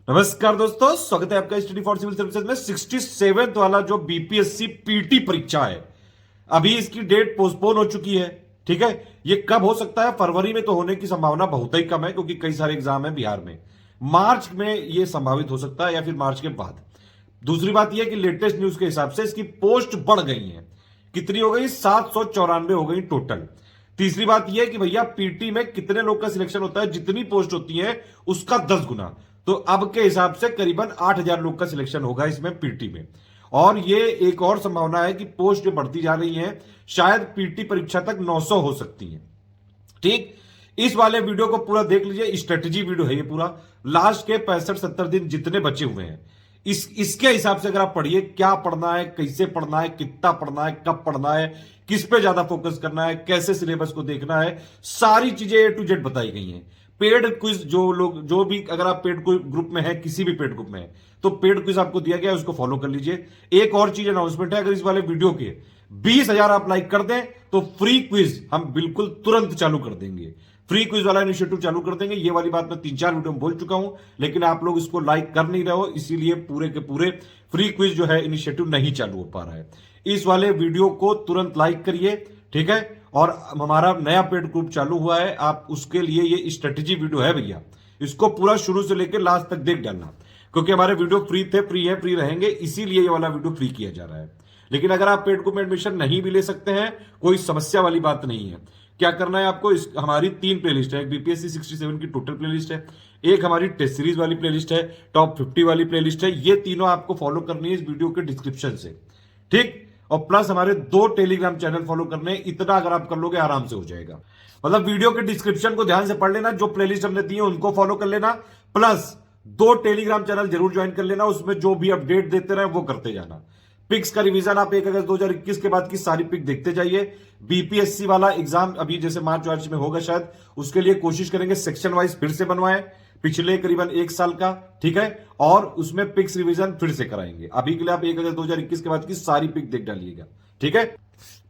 नमस्कार दोस्तों, स्वागत है आपका स्टडी फॉर सिविल सर्विसेज में 67 वाला जो बीपीएससी पीटी परीक्षा है। अभी इसकी डेट पोस्टपोन हो चुकी है। ठीक है, ये कब हो सकता है? फरवरी में तो होने की संभावना बहुत ही कम है क्योंकि कई सारे एग्जाम है बिहार में। मार्च में ये संभावित हो सकता है या फिर मार्च के बाद। दूसरी बात यह कि लेटेस्ट न्यूज के हिसाब से इसकी पोस्ट बढ़ गई है। कितनी हो गई? 794 हो गई टोटल। तीसरी बात यह कि भैया पीटी में कितने लोग का सिलेक्शन होता है? जितनी पोस्ट होती है उसका 10 गुना। तो अब के हिसाब से करीबन 8000 लोग का सिलेक्शन होगा इसमें पीटी में। और ये एक और संभावना है कि पोस्ट जो बढ़ती जा रही है, शायद पीटी परीक्षा तक 900 हो सकती है। ठीक, इस वाले वीडियो को पूरा देख लीजिए। स्ट्रेटेजी वीडियो है ये पूरा। लास्ट के 65-70 दिन जितने बचे हुए हैं इसके हिसाब से अगर आप पढ़िए, क्या पढ़ना है, कैसे पढ़ना है, कितना पढ़ना है, कब पढ़ना है, किस पे ज्यादा फोकस करना है, कैसे सिलेबस को देखना है, सारी चीजें A to Z बताई गई हैं। पेड क्विज जो भी अगर आप पेड ग्रुप में है, किसी भी पेड ग्रुप में है, तो पेड क्विज आपको दिया गया है, उसको फॉलो कर लीजिए। एक और चीज अनाउंसमेंट है, अगर इस वाले वीडियो के 20,000 आप लाइक कर दें तो फ्री क्विज हम बिल्कुल तुरंत चालू कर देंगे। फ्री क्विज वाला इनिशिएटिव चालू कर देंगे। ये वाली बात मैं 3-4 वीडियो में बोल चुका हूं, लेकिन आप लोग इसको लाइक कर नहीं रहे हो, इसीलिए पूरे के पूरे फ्री क्विज जो है इनिशिएटिव नहीं चालू हो पा रहा है। इस वाले वीडियो को तुरंत लाइक करिए, ठीक है। और हमारा नया पेड ग्रुप चालू हुआ है, आप उसके लिए ये स्ट्रेटेजी वीडियो है भैया, इसको पूरा शुरू से लेकर लास्ट तक देख डालना, क्योंकि हमारे वीडियो फ्री थे, फ्री है, फ्री रहेंगे, इसीलिए ये वाला वीडियो फ्री किया जा रहा है। लेकिन अगर आप पेड ग्रुप में एडमिशन नहीं भी ले सकते हैं, कोई समस्या वाली बात नहीं है। क्या करना है आपको? हमारी 3 प्लेलिस्ट है। एक बीपीएससी 67 की टोटल प्लेलिस्ट है, एक हमारी टेस्ट सीरीज वाली प्लेलिस्ट है, टॉप 50 वाली प्लेलिस्ट है। ये तीनों आपको फॉलो करनी है इस वीडियो के डिस्क्रिप्शन से, ठीक। और प्लस हमारे 2 टेलीग्राम चैनल फॉलो करने हैं। इतना अगर आप कर लोगे आराम से हो जाएगा। मतलब वीडियो के डिस्क्रिप्शन को ध्यान से पढ़ लेना, जो प्लेलिस्ट हमने दी है उनको फॉलो कर लेना, प्लस 2 टेलीग्राम चैनल जरूर ज्वाइन कर लेना। उसमें जो भी अपडेट देते रहे वो करते जाना। पिक्स का रिवीजन आप 1 अगस्त 2021 के बाद की सारी पिक देखते जाइए। बीपीएससी वाला एग्जाम अभी जैसे मार्च में होगा शायद, उसके लिए कोशिश करेंगे सेक्शन वाइज फिर से बनवाएं, पिछले करीबन 1 साल का, ठीक है। और उसमें पिक्स रिवीजन फिर से कराएंगे। अभी के लिए आप 1 अगस्त 2021 के बाद की सारी पिक देख डालिएगा, ठीक है।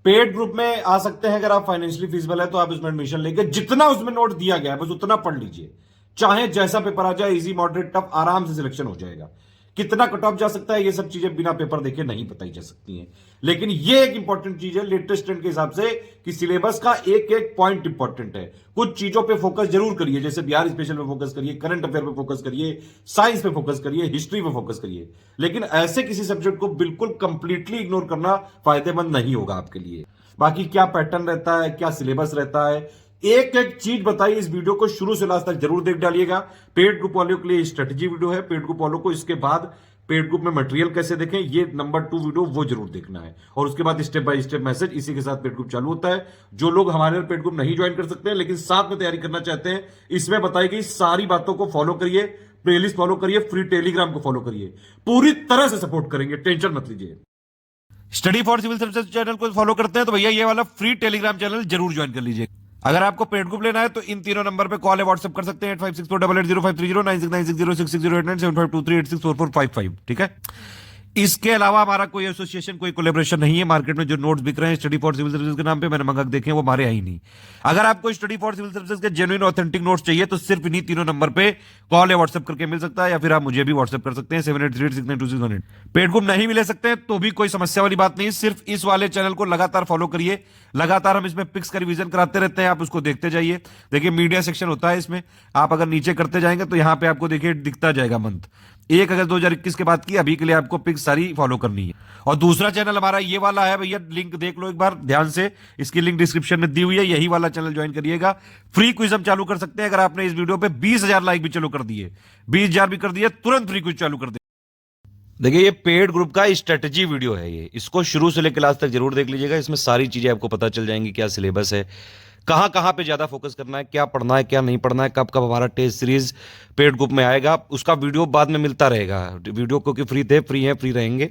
पेड ग्रुप में आ सकते हैं अगर आप फाइनेंशियली फीसिबल है तो आप उसमें एडमिशन लेके जितना उसमें नोट दिया गया है बस उतना पढ़ लीजिए। चाहे जैसा पेपर आ जाए, इजी, मॉडरेट, टफ, आराम से सिलेक्शन हो जाएगा। कितना कट ऑफ जा सकता है ये सब चीजें बिना पेपर देखे नहीं बताई जा सकती हैं। लेकिन ये एक इंपॉर्टेंट चीज है लेटेस्ट ट्रेंड के हिसाब से कि सिलेबस का एक एक पॉइंट इंपॉर्टेंट है। कुछ चीजों पे फोकस जरूर करिए, जैसे बिहार स्पेशल पे फोकस करिए, करंट अफेयर पे फोकस करिए, साइंस पे फोकस करिए, हिस्ट्री पे फोकस करिए। लेकिन ऐसे किसी सब्जेक्ट को बिल्कुल कंप्लीटली इग्नोर करना फायदेमंद नहीं होगा आपके लिए। बाकी क्या पैटर्न रहता है, क्या सिलेबस रहता है, एक एक चीज बताइए। इस वीडियो को शुरू से लास्ट तक जरूर देख डालिएगा। पेड ग्रुप वालों के लिए स्ट्रेटेजी वीडियो है, पेड ग्रुप वालों को इसके बाद पेड ग्रुप में मटेरियल कैसे देखें, ये नंबर 2 वीडियो वो जरूर देखना है। और उसके बाद स्टेप बाय स्टेप मैसेज, इसी के साथ पेड ग्रुप चालू होता है। जो लोग हमारे पेड ग्रुप नहीं ज्वाइन कर सकते हैं लेकिन साथ में तैयारी करना चाहते हैं, इसमें बताई गई सारी बातों को फॉलो करिए, प्लेलिस्ट फॉलो करिए, फ्री टेलीग्राम को फॉलो करिए। पूरी तरह से सपोर्ट करेंगे, टेंशन मत लीजिए। Study for civil services channel को फॉलो करते हैं तो भैया ये वाला फ्री टेलीग्राम चैनल जरूर ज्वाइन कर लीजिए। अगर आपको पेड ग्रुप लेना है तो इन तीनों नंबर पे कॉल है, व्हाट्सएप कर सकते हैं 8564880530 9696066865, ठीक है। इसके अलावा हमारा कोई एसोसिएशन, कोई कोलैबोरेशन नहीं है। मार्केट में जो नोट्स बिक रहे हैं स्टडी फॉर सिविल सर्विसेज के नाम पे, मैंने मंगा के देखे हैं, वो हमारे आई नहीं। अगर आपको स्टडी फॉर सिविल सर्विसेज के जेन्युइन ऑथेंटिक नोट्स चाहिए तो सिर्फ इन्हीं तीनों नंबर पे कॉल या व्हाट्सएप करके मिल सकता है, या फिर आप मुझे भी व्हाट्सएप कर सकते हैं 7838692618। पेड ग्रुप नहीं मिले सकते हैं तो भी कोई समस्या वाली बात नहीं। सिर्फ इस वाले चैनल को लगातार फॉलो करिए। लगातार हम इसमें पिक्स का रिवीजन कराते रहते हैं, आप उसको देखते जाइए। देखिए मीडिया सेक्शन होता है इसमें, आप अगर नीचे करते जाएंगे तो यहां पे आपको देखिए दिखता जाएगा मंथ 1 अगस्त 2021 के बाद की। अभी के लिए आपको पिक्स सारी फॉलो करनी है। और दूसरा चैनल हमारा ये वाला है भैया, लिंक देख लो एक बार ध्यान से, इसकी लिंक डिस्क्रिप्शन में दी हुई है। यही वाला चैनल ज्वाइन करिएगा। फ्री क्विज हम चालू कर सकते हैं अगर आपने इस वीडियो पे 20,000 लाइक भी चलो कर दिए, 20,000 भी कर दिए, तुरंत फ्री क्विज चालू कर दे। देखिए ये पेड ग्रुप का स्ट्रेटेजी वीडियो है, ये इसको शुरू से लेकर लास्ट तक जरूर देख लीजिएगा। इसमें सारी चीजें आपको पता चल जाएंगी, क्या सिलेबस है, कहां कहां पे ज्यादा फोकस करना है, क्या पढ़ना है, क्या नहीं पढ़ना है, कब कब हमारा टेस्ट सीरीज पेड ग्रुप में आएगा, उसका वीडियो बाद में मिलता रहेगा। वीडियो क्योंकि फ्री थे, फ्री है, फ्री रहेंगे।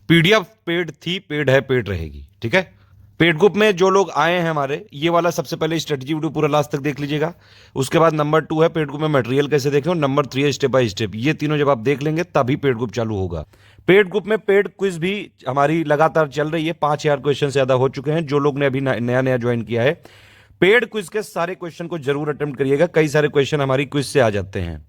पीडीएफ पेड थी, पेड है, पेड रहेगी, ठीक है। पेड ग्रुप में जो लोग आए हैं हमारे, ये वाला सबसे पहले स्ट्रेटेजी वीडियो पूरा लास्ट तक देख लीजिएगा। उसके बाद नंबर 2 है पेड ग्रुप में मटेरियल कैसे देखें, और नंबर 3 है स्टेप बाय स्टेप। ये तीनों जब आप देख लेंगे तभी पेड ग्रुप चालू होगा। पेड ग्रुप में पेड क्विज भी हमारी लगातार चल रही है। 5000 क्वेश्चन से ज्यादा हो चुके हैं। जो लोग ने अभी नया नया ज्वाइन किया है, पेड क्विज के सारे क्वेश्चन को जरूर अटेम्प्ट करिएगा। कई सारे क्वेश्चन हमारी क्विज से आ जाते हैं।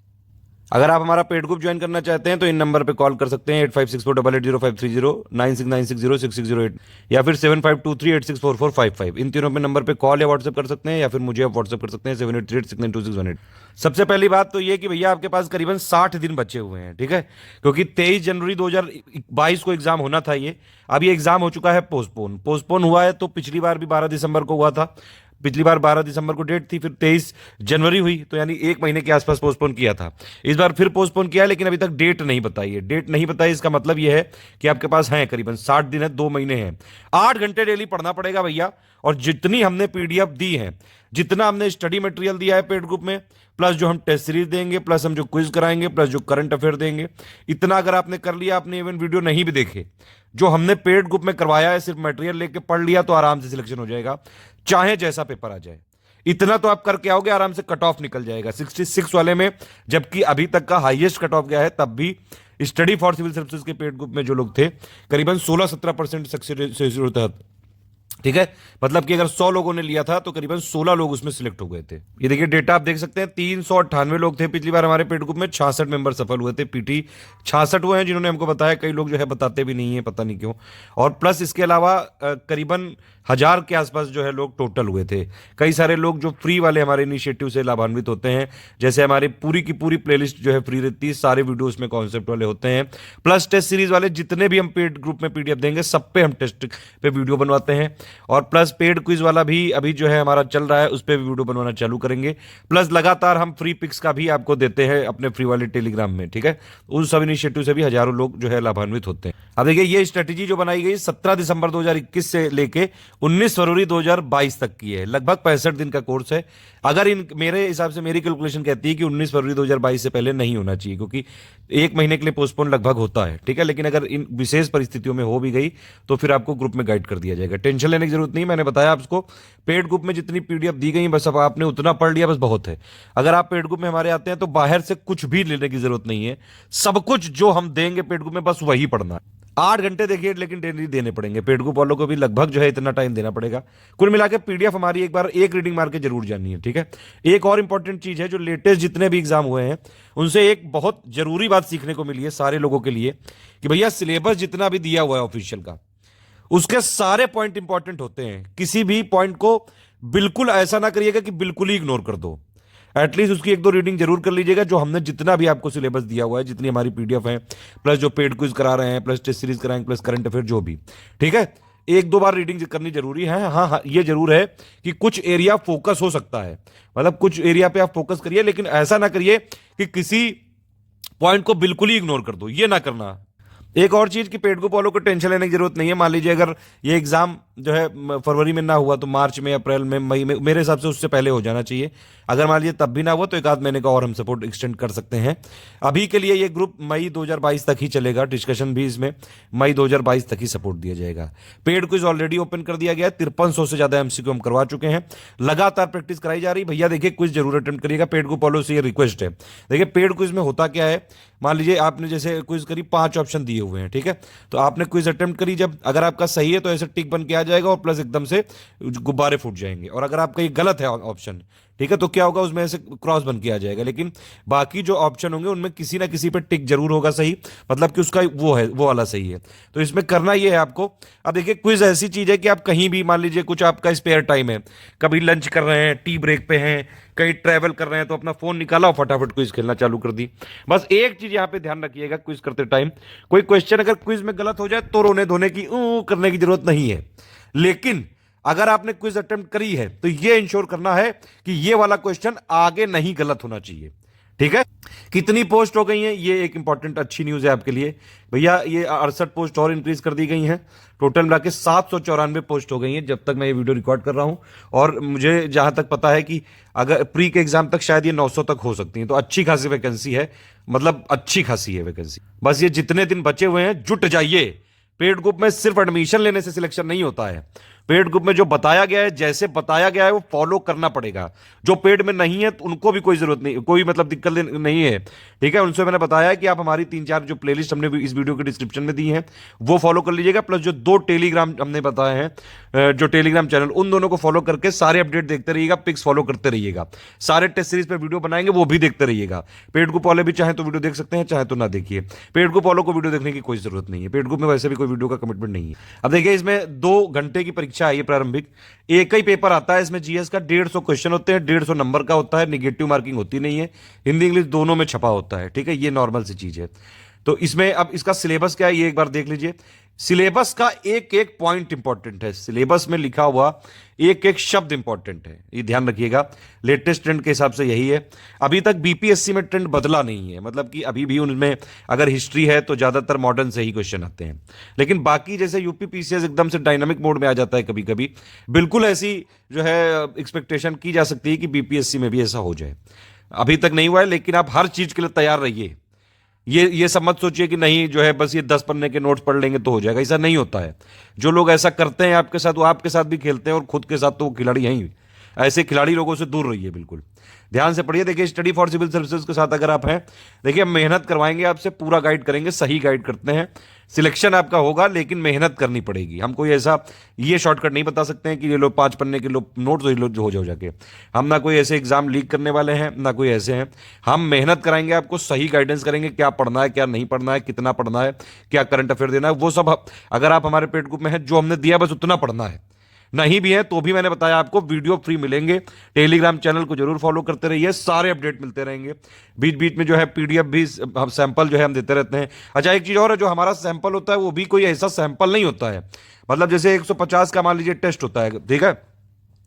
अगर आप हमारा पेड ग्रुप ज्वाइन करना चाहते हैं तो इन नंबर पे कॉल कर सकते हैं 8564880530, 9696066008 या फिर 7523864455। इन तीनों पे नंबर पे कॉल या व्हाट्सएप कर सकते हैं, या फिर मुझे आप व्हाट्सएप कर सकते हैं 7838692618। सबसे पहली बात तो ये कि भैया आपके पास करीबन 60 दिन बचे हुए हैं, ठीक है, क्योंकि 23 जनवरी 2022 को एग्जाम होना था ये। अब ये एग्जाम हो चुका है पोस्टपोन हुआ है। तो पिछली बार भी 12 दिसंबर को हुआ था, पिछली बार 12 दिसंबर को डेट थी, फिर 23 जनवरी हुई, तो यानी एक महीने के आसपास पोस्टपोन किया था। इस बार फिर पोस्टपोन किया, लेकिन अभी तक डेट नहीं बताई है। डेट नहीं बताई, इसका मतलब यह है कि आपके पास है करीबन 60 दिन है, 2 महीने हैं। 8 घंटे डेली पढ़ना पड़ेगा भैया। और जितनी हमने पीडीएफ दी है, जितना हमने स्टडी मटेरियल दिया है पेड ग्रुप में, प्लस जो हम टेस्ट सीरीज देंगे, प्लस हम जो क्विज कराएंगे, प्लस जो करंट अफेयर देंगे, इतना अगर आपने कर लिया, आपने इवन वीडियो नहीं भी देखे, जो हमने पेड ग्रुप में करवाया है, सिर्फ मटेरियल लेके पढ़ लिया, तो आराम से सिलेक्शन हो जाएगा, चाहे जैसा पेपर आ जाए। इतना तो आप करके आओगे, आराम से कट ऑफ निकल जाएगा 66 वाले में, जबकि अभी तक का हाईएस्ट कट ऑफ गया है। तब भी स्टडी फॉर सिविल सर्विसेज के पेड ग्रुप में जो लोग थे, करीबन 16-17% सक्सेस होता, ठीक है। मतलब कि अगर 100 लोगों ने लिया था तो करीबन 16 लोग उसमें सिलेक्ट हो गए थे। ये देखिए डेटा आप देख सकते हैं, 398 लोग थे पिछली बार हमारे पेड ग्रुप में, 66 मेंबर सफल हुए थे। पीटी 66 हुए हैं जिन्होंने हमको बताया, कई लोग जो है बताते भी नहीं है, पता नहीं क्यों। और प्लस इसके अलावा करीबन 1000 के आसपास जो है लोग टोटल हुए थे। कई सारे लोग जो फ्री वाले हमारे इनिशिएटिव से लाभान्वित होते हैं, जैसे हमारी पूरी की पूरी प्लेलिस्ट जो है फ्री रहती है, सारे वीडियोस में कॉन्सेप्ट वाले होते हैं, प्लस टेस्ट सीरीज वाले जितने भी हम पेड ग्रुप में पीडीएफ देंगे, सब पे हम टेस्ट पे वीडियो बनवाते हैं। और प्लस पेड क्विज वाला भी अभी जो है हमारा चल रहा है, उस पर भी वीडियो बनवाना चालू करेंगे। प्लस लगातार हम फ्री पिक्स का भी आपको देते हैं अपने फ्री वाले टेलीग्राम में, ठीक है। उन सब इनिशिएटिव से भी हजारों लोग जो है लाभान्वित होते हैं। अब देखिए ये स्ट्रेटेजी जो बनाई गई 17 दिसंबर 2021 से लेके 19 फरवरी 2022 तक की है, लगभग 65 दिन का कोर्स है। अगर इन मेरे हिसाब से मेरी कैलकुलेशन कहती है कि 19 फरवरी 2022 से पहले नहीं होना चाहिए, क्योंकि एक महीने के लिए पोस्टपोन लगभग होता है, ठीक है। लेकिन अगर इन विशेष परिस्थितियों में हो भी गई तो फिर आपको ग्रुप में गाइड कर दिया जाएगा, टेंशन लेने की जरूरत नहीं। मैंने बताया आपको, पेड ग्रुप में जितनी पीडीएफ दी गई बस अब आपने उतना पढ़ लिया, बस बहुत है। अगर आप पेड ग्रुप में हमारे आते हैं तो बाहर से कुछ भी लेने की जरूरत नहीं है, सब कुछ जो हम देंगे पेड ग्रुप में बस वही पढ़ना है। 8 घंटे देखिए, लेकिन डेली देने पड़ेंगे। पेड ग्रुप वालों को भी लगभग जो है इतना टाइम देना पड़ेगा। कुल मिला के पीडीएफ हमारी एक बार एक रीडिंग मार के जरूर जानी है, ठीक है। एक और इंपॉर्टेंट चीज है, जो लेटेस्ट जितने भी एग्जाम हुए हैं उनसे एक बहुत जरूरी बात सीखने को मिली है सारे लोगों के लिए, कि भैया सिलेबस जितना भी दिया हुआ है ऑफिशियल का, उसके सारे पॉइंट इंपॉर्टेंट होते हैं। किसी भी पॉइंट को बिल्कुल ऐसा ना करिएगा कि बिल्कुल ही इग्नोर कर दो। एटलीस्ट उसकी 1-2 रीडिंग जरूर कर लीजिएगा, जो हमने जितना भी आपको सिलेबस दिया हुआ है, जितनी हमारी पीडीएफ है, प्लस जो पेड क्विज करा रहे हैं, प्लस टेस्ट सीरीज कराएंगे, प्लस करंट अफेयर, जो भी, ठीक है। 1-2 बार रीडिंग करनी जरूरी है। हाँ हाँ, ये जरूर है कि कुछ एरिया फोकस हो सकता है, मतलब कुछ एरिया पे आप फोकस करिए, लेकिन ऐसा ना करिए कि किसी पॉइंट को बिल्कुल ही इग्नोर कर दो, ये ना करना। एक और चीज कि पेड ग्रुप वालों को टेंशन लेने की जरूरत नहीं है। मान लीजिए अगर ये एग्जाम जो है फरवरी में ना हुआ तो मार्च में, अप्रैल में, मई में, मेरे हिसाब से उससे पहले हो जाना चाहिए। अगर मान लीजिए तब भी ना हुआ तो 1 आध महीने का और हम सपोर्ट एक्सटेंड कर सकते हैं। अभी के लिए ये ग्रुप मई 2022 तक ही चलेगा, डिस्कशन भी इसमें मई 2022 तक ही सपोर्ट दिया जाएगा। पेड क्विज ऑलरेडी ओपन कर दिया गया है, 5300 से ज्यादा एमसीक्यू हम करवा चुके हैं, लगातार प्रैक्टिस कराई जा रही। भैया देखिए क्विज जरूर अटेम्प्ट करिएगा, पेड ग्रुप वालों से ये रिक्वेस्ट है। देखिए पेड क्विज में होता क्या है, मान लीजिए आपने जैसे क्विज करी, 5 ऑप्शन दिए हुए हैं, ठीक है, तो आपने क्विज अटेम्प्ट करी, जब अगर आपका सही है तो ऐसे टिक बन के आ जाएगा और प्लस एकदम से गुब्बारे फूट जाएंगे। और अगर आपका ये गलत है ऑप्शन, ठीक है, तो क्या होगा, उसमें ऐसे क्रॉस बन के आ जाएगा। लेकिन बाकी जो ऑप्शन होंगे उनमें किसी ना किसी पे टिक जरूर होगा सही, मतलब कि उसका वो है, वो वाला सही है। तो इसमें करना ये है आपको। अब देखिए क्विज ऐसी चीज है कि आप कहीं भी, मान लीजिए कुछ आपका स्पेयर टाइम है, कभी लंच कर रहे हैं, टी ब्रेक पे हैं, कहीं ट्रैवल कर रहे हैं, तो अपना फोन निकाला और फटाफट क्विज खेलना चालू कर दी। बस एक चीज यहां पे ध्यान रखिएगा, क्विज करते टाइम कोई क्वेश्चन अगर क्विज में गलत हो जाए तो रोने धोने की करने की जरूरत नहीं है। लेकिन अगर आपने क्विज अटेम्प्ट करी है तो यह इंश्योर करना है कि यह वाला क्वेश्चन आगे नहीं गलत होना चाहिए, ठीक है। कितनी पोस्ट हो गई हैं, ये एक इंपॉर्टेंट अच्छी न्यूज है आपके लिए भैया। ये 68 पोस्ट और इंक्रीज कर दी गई हैं, टोटल मिला के 794 पोस्ट हो गई हैं जब तक मैं ये वीडियो रिकॉर्ड कर रहा हूं। और मुझे जहां तक पता है कि अगर प्री के एग्जाम तक शायद ये 900 तक हो सकती हैं, तो अच्छी खासी वैकेंसी है, मतलब अच्छी खासी है वैकेंसी। बस ये जितने दिन बचे हुए हैं जुट जाइए। पेड ग्रुप में सिर्फ एडमिशन लेने से सिलेक्शन नहीं होता है, पेड ग्रुप में जो बताया गया है, जैसे बताया गया है वो फॉलो करना पड़ेगा। जो पेड में नहीं है तो उनको भी कोई जरूरत नहीं, कोई मतलब दिक्कत नहीं है, ठीक है। उनसे मैंने बताया है कि आप हमारी 3-4 जो प्लेलिस्ट हमने इस वीडियो के डिस्क्रिप्शन में दी है वो फॉलो कर लीजिएगा, प्लस जो 2 टेलीग्राम हमने बताए हैं, जो टेलीग्राम चैनल, उन दोनों को फॉलो करके सारे अपडेट देखते रहिएगा, पिक्स फॉलो करते रहिएगा, सारे टेस्ट सीरीज पर वीडियो बनाएंगे वो भी देखते रहिएगा। पेड ग्रुप वाले भी चाहे तो वीडियो देख सकते हैं, चाहे तो ना देखिए। पेड ग्रुप वालों को वीडियो देखने की कोई जरूरत नहीं है, पेड ग्रुप में वैसे भी कोई वीडियो का कमिटमेंट नहीं है। अब देखिए इसमें 2 घंटे की परीक्षा है, ये प्रारंभिक एक ही पेपर आता है। इसमें जीएस का 150 क्वेश्चन होते हैं, 150 नंबर का होता है, निगेटिव मार्किंग होती नहीं है, हिंदी इंग्लिश दोनों में छपा होता है, ठीक है। ये नॉर्मल सी चीज है। तो इसमें अब इसका सिलेबस क्या है ये एक बार देख लीजिए। सिलेबस का एक एक पॉइंट इंपॉर्टेंट है, सिलेबस में लिखा हुआ एक एक शब्द इंपॉर्टेंट है, ये ध्यान रखिएगा। लेटेस्ट ट्रेंड के हिसाब से यही है। अभी तक बीपीएससी में ट्रेंड बदला नहीं है, मतलब कि अभी भी उनमें अगर हिस्ट्री है तो ज्यादातर मॉडर्न से ही क्वेश्चन आते हैं, लेकिन बाकी जैसे यूपी पीसीएस एकदम से डायनामिक मोड में आ जाता है कभी कभी, बिल्कुल ऐसी जो है एक्सपेक्टेशन की जा सकती है कि बीपीएससी में भी ऐसा हो जाए। अभी तक नहीं हुआ है, लेकिन आप हर चीज के लिए तैयार रहिए। ये सब मत सोचिए कि नहीं जो है बस ये 10 पन्ने के नोट्स पढ़ लेंगे तो हो जाएगा, ऐसा नहीं होता है। जो लोग ऐसा करते हैं आपके साथ, वो आपके साथ भी खेलते हैं और खुद के साथ तो वो खिलाड़ी हैं ही। ऐसे खिलाड़ी लोगों से दूर रहिए, बिल्कुल ध्यान से पढ़िए। देखिए स्टडी फॉर सिविल सर्विसेज के साथ अगर आप हैं, देखिए हम मेहनत करवाएंगे आपसे, पूरा गाइड करेंगे, सही गाइड करते हैं। सिलेक्शन आपका होगा लेकिन मेहनत करनी पड़ेगी। हम कोई ऐसा ये शॉर्टकट नहीं बता सकते हैं कि ये लो 5 पन्ने के लो नोट्स जो हो जाओ जाके। हम ना कोई ऐसे एग्जाम लीक करने वाले हैं, ना कोई ऐसे हैं। हम मेहनत कराएंगे आपको, सही गाइडेंस करेंगे, क्या पढ़ना है क्या नहीं पढ़ना है, कितना पढ़ना है, क्या करंट अफेयर देना है, वो सब अगर आप हमारे पेड ग्रुप में हैं, जो हमने दिया बस उतना पढ़ना है। नहीं भी है तो भी मैंने बताया आपको वीडियो फ्री मिलेंगे। टेलीग्राम चैनल को जरूर फॉलो करते रहिए, सारे अपडेट मिलते रहेंगे। बीच बीच में जो है पीडीएफ भी हम सैंपल जो है हम देते रहते हैं। अच्छा एक चीज और है, जो हमारा सैंपल होता है वो भी कोई ऐसा सैंपल नहीं होता है, मतलब जैसे 150 का मान लीजिए टेस्ट होता है, ठीक है।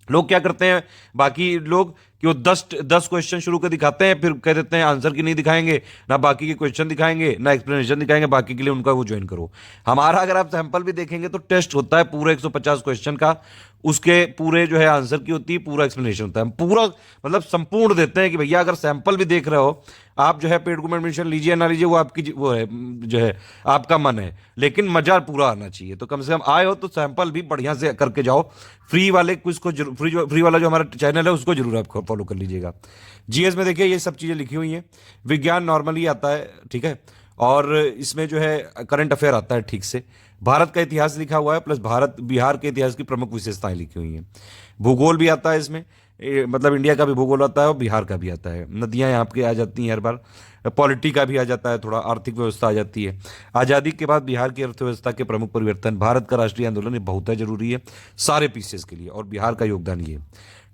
लोग क्या करते हैं बाकी लोग कि वो 10 क्वेश्चन शुरू कर दिखाते हैं, फिर कह देते हैं आंसर की नहीं दिखाएंगे, ना बाकी के क्वेश्चन दिखाएंगे, ना एक्सप्लेनेशन दिखाएंगे, बाकी के लिए उनका वो ज्वाइन करो। हमारा अगर आप सैंपल भी देखेंगे तो टेस्ट होता है पूरे 150 क्वेश्चन का, उसके पूरे जो है आंसर की होती है, पूरा एक्सप्लेनेशन होता है। हम पूरा मतलब संपूर्ण देते हैं कि भैया अगर सैंपल भी देख रहे हो आप, जो है पेड ग्रुप में एडमिशन लीजिए ना लीजिए वो आपकी वो है, जो है आपका मन है, लेकिन मजा पूरा आना चाहिए। तो कम से कम आए हो तो सैंपल भी बढ़िया से करके जाओ। फ्री वाले कुछ को फ्री वाला जो हमारा चैनल है उसको जरूर आप फॉलो कर लीजिएगा। जीएस में देखिए ये सब चीजें लिखी हुई हैं। विज्ञान नॉर्मली आता है, ठीक है, और इसमें जो है करंट अफेयर आता है ठीक से। भारत का इतिहास लिखा हुआ है, प्लस भारत बिहार के इतिहास की प्रमुख विशेषताएं लिखी हुई हैं। भूगोल भी आता है इसमें, मतलब इंडिया का भी भूगोल आता है और बिहार का भी आता है। नदियां यहाँ पे आ जाती हैं हर बार, पॉलिटी का भी आ जाता है, थोड़ा आर्थिक व्यवस्था आ जाती है। आज़ादी के बाद बिहार की अर्थव्यवस्था के प्रमुख परिवर्तन, भारत का राष्ट्रीय आंदोलन, ये बहुत है जरूरी है सारे पीसेस के लिए, और बिहार का योगदान ये,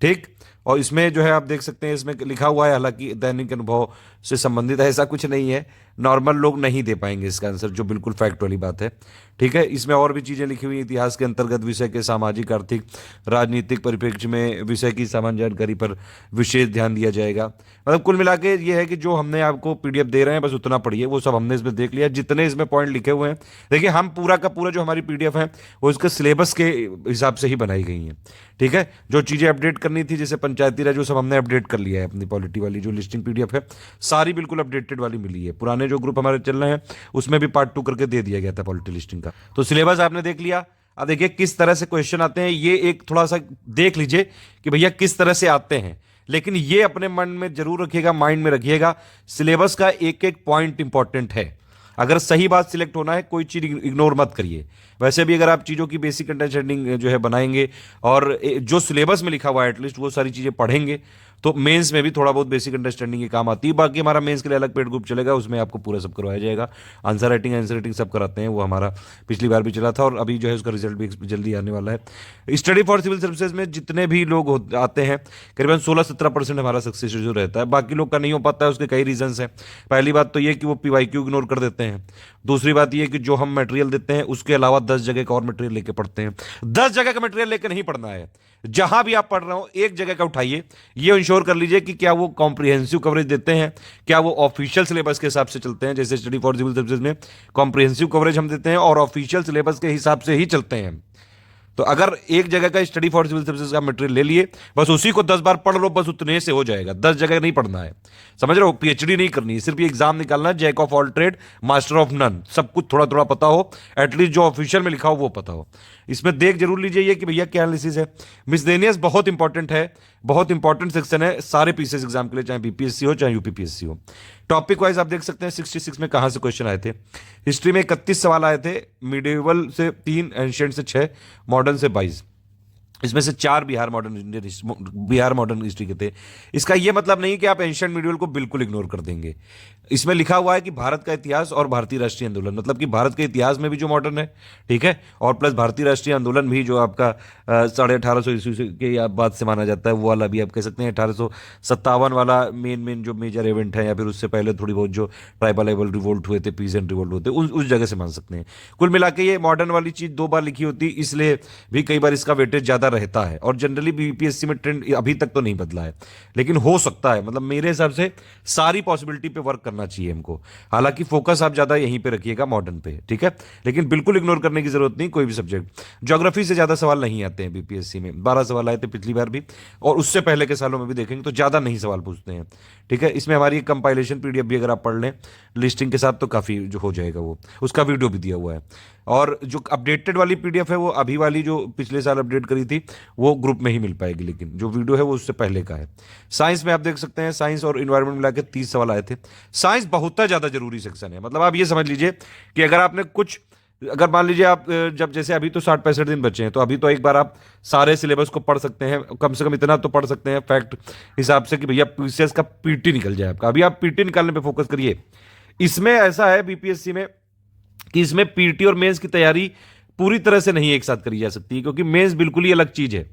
ठीक। और इसमें जो है आप देख सकते हैं इसमें लिखा हुआ है, हालांकि दैनिक अनुभव से संबंधित है, ऐसा कुछ नहीं है, नॉर्मल लोग नहीं दे पाएंगे इसका आंसर, जो बिल्कुल फैक्ट वाली बात है, ठीक है। इसमें और भी चीज़ें लिखी हुई, इतिहास के अंतर्गत विषय के सामाजिक आर्थिक राजनीतिक परिप्रेक्ष्य में विषय की सामान्य जानकारी पर विशेष ध्यान दिया जाएगा। मतलब कुल मिला के ये है कि जो हमने आपको पीडीएफ दे रहे हैं बस उतना पढ़िए, वो सब हमने इसमें देख लिया, जितने इसमें पॉइंट लिखे हुए हैं। देखिए हम पूरा का पूरा जो हमारी पीडीएफ है वो इसके सिलेबस के हिसाब से ही बनाई गई हैं, ठीक है। जो चीज़ें अपडेट करनी थी जैसे पंचायती राज, जो सब हमने अपडेट कर लिया है। अपनी पॉलिटी वाली जो लिस्टिंग पीडीएफ है सारी बिल्कुल अपडेटेड वाली मिली है। पुराने जो ग्रुप हमारे चल रहे हैं उसमें भी पार्ट 2 करके दे दिया गया था पॉलिटी लिस्टिंग का। तो सिलेबस आपने देख लिया। अब देखिए किस तरह से क्वेश्चन आते हैं, ये एक थोड़ा सा देख लीजिए कि भैया किस तरह से आते हैं, लेकिन ये अपने मन में जरूर रखिएगा, माइंड में रखिएगा, सिलेबस का एक एक पॉइंट इंपॉर्टेंट है। अगर सही बात सिलेक्ट होना है, कोई चीज इग्नोर मत करिए। वैसे भी अगर आप चीज़ों की बेसिक अंडरस्टैंडिंग जो है बनाएंगे और जो सिलेबस में लिखा हुआ है एटलीस्ट वो सारी चीज़ें पढ़ेंगे तो मेंस में भी थोड़ा बहुत बेसिक अंडरस्टैंडिंग के काम आती है। बाकी हमारा मेंस के लिए अलग पेड ग्रुप चलेगा, उसमें आपको पूरा सब करवाया जाएगा। आंसर राइटिंग सब कराते हैं, वो हमारा पिछली बार भी चला था और अभी जो है उसका रिजल्ट भी जल्दी आने वाला है। स्टडी फॉर सिविल सर्विसेज में जितने भी लोग आते हैं करीबन 16-17% हमारा सक्सेस रेशियो रहता है। बाकी लोग का नहीं हो पाता है, उसके कई रीजंस हैं। पहली बात तो ये कि वो PYQ इग्नोर कर देते हैं। दूसरी बात ये कि जो हम मटेरियल देते हैं उसके अलावा 10 जगह का और मटेरियल लेके पढ़ते हैं। 10 जगह का मटेरियल लेकर नहीं पढ़ना है, जहां भी आप पढ़ रहे हो एक जगह का उठाइए। ये इंश्योर कर लीजिए कि क्या वो कॉम्प्रिहेंसिव कवरेज देते हैं, क्या वो ऑफिशियल सिलेबस के हिसाब से चलते हैं। जैसे स्टडी फॉर सिविल सर्विसेज में कॉम्प्रिहेंसिव कवरेज हम देते हैं और ऑफिशियल सिलेबस के हिसाब से ही चलते हैं। तो अगर एक जगह का स्टडी फॉर सिविल सर्विसेज का मटेरियल ले लिए, बस उसी को 10 बार पढ़ लो, बस उतने से हो जाएगा। 10 जगह नहीं पढ़ना है, समझ रहे हो। PhD नहीं करनी है, सिर्फ ये एग्जाम निकालना है। Jack of all trade master of none, सब कुछ थोड़ा थोड़ा पता हो, एटलीस्ट जो ऑफिशियल में लिखा हो वो पता हो। इसमें देख जरूर लीजिए ये कि भैया क्या एनालिसिस है। मिसलेनियस बहुत इंपॉर्टेंट है, बहुत इंपॉर्टेंट सेक्शन है सारे पीसीएस एग्जाम के लिए, चाहे बीपीएससी हो चाहे यूपीपीएससी हो। टॉपिक वाइज आप देख सकते हैं 66 में कहां से क्वेश्चन आए थे। हिस्ट्री में 31 सवाल आए थे, मिडिवल से 3, एंशिएंट से 6, मॉडर्न से 22। इसमें से 4 बिहार मॉडर्न हिस्ट्री के थे। इसका यह मतलब नहीं कि आप एंशिएंट मिडिवल को बिल्कुल इग्नोर कर देंगे। इसमें लिखा हुआ है कि भारत का इतिहास और भारतीय राष्ट्रीय आंदोलन, मतलब कि भारत के इतिहास में भी जो मॉडर्न है, ठीक है, और प्लस भारतीय राष्ट्रीय आंदोलन भी जो आपका 1850 ईस्वी के बाद से माना जाता है, वो वाला भी आप कह सकते हैं। 1857 वाला मेन जो मेजर इवेंट है, या फिर उससे पहले थोड़ी बहुत जो ट्राइबल रिवोल्ट हुए थे, पीसेंट रिवोल्ट हुए थे, उस जगह से मान सकते हैं। कुल मिला के ये मॉडर्न वाली चीज 2 बार लिखी होती, इसलिए भी कई बार इसका वेटेज ज्यादा रहता है। और जनरली बीपीएससी में ट्रेंड अभी तक तो नहीं बदला है, लेकिन हो सकता है, मतलब मेरे हिसाब से सारी पॉसिबिलिटी पे वर्क करना चाहिए हमको। हालांकि फोकस आप ज्यादा यहीं पे रखिएगा, मॉडर्न पे, ठीक है, लेकिन बिल्कुल इग्नोर करने की जरूरत नहीं कोई भी सब्जेक्ट। ज्योग्राफी से ज्यादा सवाल नहीं आते हैं बीपीएससी में, 12 सवाल आए थे पिछली बार भी, और उससे पहले के सालों में भी देखेंगे तो ज्यादा नहीं सवाल पूछते हैं, ठीक है। इसमें हमारी कंपाइलेशन पीडीएफ भी अगर आप पढ़ लें लिस्टिंग के साथ तो काफी जो हो जाएगा, वो उसका वीडियो भी दिया हुआ है। और जो अपडेटेड वाली पीडीएफ है वो अभी वाली जो पिछले साल अपडेट करी थी वो ग्रुप में ही मिल पाएगी, लेकिन जो वीडियो है वो उससे पहले का है। साइंस में आप देख सकते हैं, साइंस और इन्वायरमेंट मिला के 30 सवाल आए थे। साइंस बहुत ज्यादा जरूरी सेक्शन है, मतलब आप ये समझ लीजिए कि अगर आपने कुछ, अगर मान लीजिए आप जब जैसे अभी तो 60-65 दिन बचे हैं, तो अभी तो एक बार आप सारे सिलेबस को पढ़ सकते हैं, कम से कम इतना तो पढ़ सकते हैं फैक्ट हिसाब से कि भैया पीसीएस का पीटी निकल जाए आपका। अभी आप पीटी निकालने पे फोकस करिए। इसमें ऐसा है बीपीएससी में कि इसमें पीटी और मेंस की तैयारी पूरी तरह से नहीं एक साथ करी जा सकती, क्योंकि मेंस बिल्कुल ही अलग चीज है।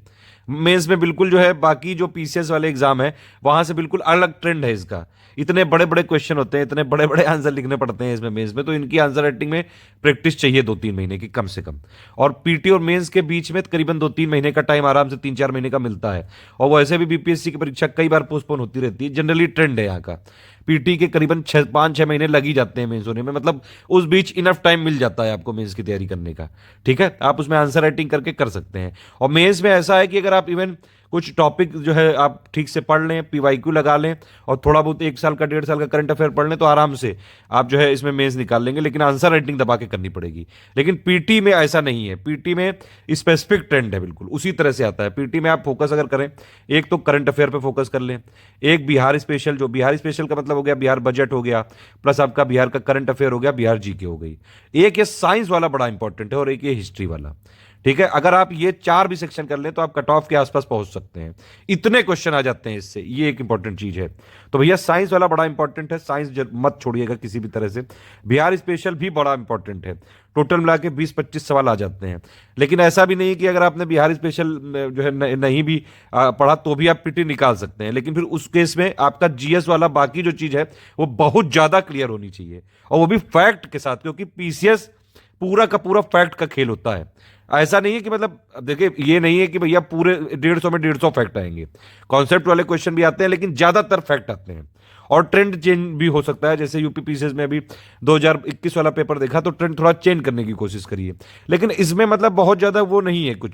मेंस में बिल्कुल जो है बाकी जो पीसीएस वाले एग्जाम है वहां से बिल्कुल अलग ट्रेंड है इसका। इतने बड़े बड़े क्वेश्चन होते हैं, इतने बड़े बड़े आंसर लिखने पड़ते हैं इसमें मेंस में, तो इनकी आंसर राइटिंग में प्रैक्टिस चाहिए 2-3 महीने की कम से कम। और पीटी और मेंस के बीच में करीबन 2-3 महीने का टाइम आराम से 3-4 महीने का मिलता है। और वैसे भी बीपीएससी की परीक्षा कई बार पोस्टपोन होती रहती है, जनरली ट्रेंड है यहाँ का। पीटी के करीबन 5-6 महीने लग ही जाते हैं मेंस होने में, मतलब उस बीच इनफ टाइम मिल जाता है आपको मेंस की तैयारी करने का, ठीक है। आप उसमें आंसर राइटिंग करके कर सकते हैं। और मेंस में ऐसा है कि अगर आप इवन कुछ टॉपिक जो है आप ठीक से पढ़ लें, पीवाईक्यू लगा लें, और थोड़ा बहुत 1 साल का 1.5 साल का करंट अफेयर पढ़ लें, तो आराम से आप जो है इसमें मेंस निकाल लेंगे, लेकिन आंसर राइटिंग दबा के करनी पड़ेगी। लेकिन पीटी में ऐसा नहीं है, पीटी में स्पेसिफिक ट्रेंड है, बिल्कुल उसी तरह से आता है। पीटी में आप फोकस अगर करें, एक तो करंट अफेयर पे फोकस कर लें, एक बिहार स्पेशल, जो बिहार स्पेशल का मतलब हो गया बिहार बजट हो गया, प्लस आपका बिहार का करंट अफेयर हो गया, बिहार जीके हो गई। एक ये साइंस वाला बड़ा इंपॉर्टेंट है, और एक ये हिस्ट्री वाला, ठीक है। अगर आप ये 4 भी सेक्शन कर लें तो आप कट ऑफ के आसपास पहुंच सकते हैं, इतने क्वेश्चन आ जाते हैं इससे, ये एक इंपॉर्टेंट चीज है। तो भैया साइंस वाला बड़ा इंपॉर्टेंट है, साइंस मत छोड़िएगा किसी भी तरह से। बिहार स्पेशल भी बड़ा इंपॉर्टेंट है, टोटल मिला के 20-25 सवाल आ जाते हैं। लेकिन ऐसा भी नहीं कि अगर आपने बिहार स्पेशल जो है नहीं भी पढ़ा तो भी आप पीटी निकाल सकते हैं, लेकिन फिर उस केस में आपका जीएस वाला बाकी जो चीज है वो बहुत ज्यादा क्लियर होनी चाहिए, और वो भी फैक्ट के साथ, क्योंकि पीसीएस पूरा का पूरा फैक्ट का खेल होता है। ऐसा नहीं है कि मतलब देखिए, ये नहीं है कि भैया पूरे 150 में 150 फैक्ट आएंगे, कॉन्सेप्ट वाले क्वेश्चन भी आते हैं, लेकिन ज्यादातर फैक्ट आते हैं। और ट्रेंड चेंज भी हो सकता है, जैसे यूपी पीसीएस में अभी 2021 वाला पेपर देखा तो ट्रेंड थोड़ा चेंज करने की कोशिश करिए, लेकिन इसमें मतलब बहुत ज्यादा वो नहीं है कुछ।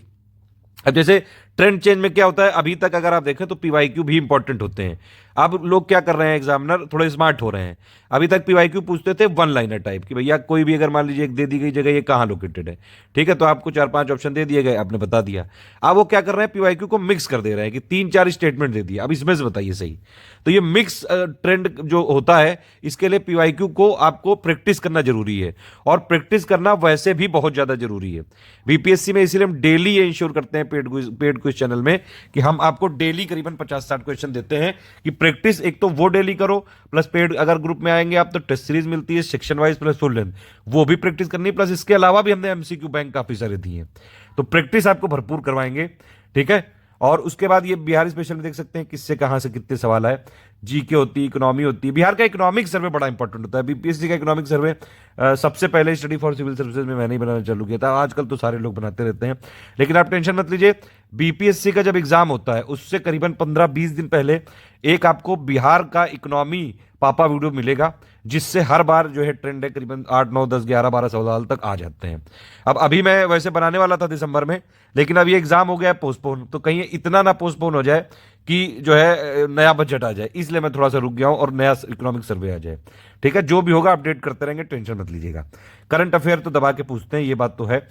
अब जैसे ट्रेंड चेंज में क्या होता है, अभी तक अगर आप देखें तो पीवाईक्यू भी इंपॉर्टेंट होते हैं। अब लोग क्या कर रहे हैं, एग्जामिनर थोड़े स्मार्ट हो रहे हैं। अभी तक पीवाईक्यू पूछते थे 1 लाइनर टाइप कि भैया कोई भी अगर मान लीजिए एक दे दी गई जगह ये कहाँ लोकेटेड है, ठीक है, तो आपको 4-5 ऑप्शन दे दिए गए, आपने बता दिया। अब वो क्या कर रहे हैं, पीवाईक्यू को मिक्स कर दे रहे हैं कि 3-4 स्टेटमेंट दे दिया, अब इसमें से बताइए सही। तो ये मिक्स ट्रेंड जो होता है, इसके लिए पीवाईक्यू को आपको प्रैक्टिस करना जरूरी है, और प्रैक्टिस करना वैसे भी बहुत ज्यादा जरूरी है बीपीएससी में। इसीलिए हम डेली ये इंश्योर करते हैं पेड क्विज चैनल में कि हम आपको डेली करीबन 50-60 क्वेश्चन देते हैं कि प्रैक्टिस एक तो वो डेली करो, प्लस पेड अगर ग्रुप में आएंगे आप तो टेस्ट सीरीज मिलती है section wise plus full length, वो भी प्रैक्टिस करनी, प्लस इसके अलावा भी हमने एमसीक्यू बैंक काफी सारे दिए हैं, तो प्रैक्टिस आपको भरपूर करवाएंगे, ठीक है। और उसके बाद ये बिहार स्पेशल में देख सकते हैं किससे कहां से कितने सवाल आए। जीके होती है, इकोनॉमी होती है, बिहार का इकोनॉमिक सर्वे बड़ा इंपॉर्टेंट होता है। बीपीएससी का इकोनॉमिक सर्वे सबसे पहले स्टडी फॉर सिविल सर्विसेज में मैंने ही बनाना चालू किया था, आजकल तो सारे लोग बनाते रहते हैं, लेकिन आप टेंशन मत लीजिए। बीपीएससी का जब एग्जाम होता है उससे करीबन 15-20 दिन पहले एक आपको बिहार का इकोनॉमी पापा वीडियो मिलेगा, जिससे हर बार जो है ट्रेंड है करीबन 8, 9, 10, 11, 12 सवाल तक आ जाते हैं। अब अभी मैं वैसे बनाने वाला था दिसंबर में, लेकिन अब ये एग्जाम हो गया है पोस्टपोन, तो कहीं इतना ना पोस्टपोन हो जाए कि जो है नया बजट आ जाए, इसलिए मैं थोड़ा सा रुक गया हूं और नया इकोनॉमिक सर्वे आ जाए, ठीक है। जो भी होगा अपडेट करते रहेंगे, टेंशन मत लीजिएगा। करंट अफेयर तो दबा के पूछते हैं, ये बात तो है।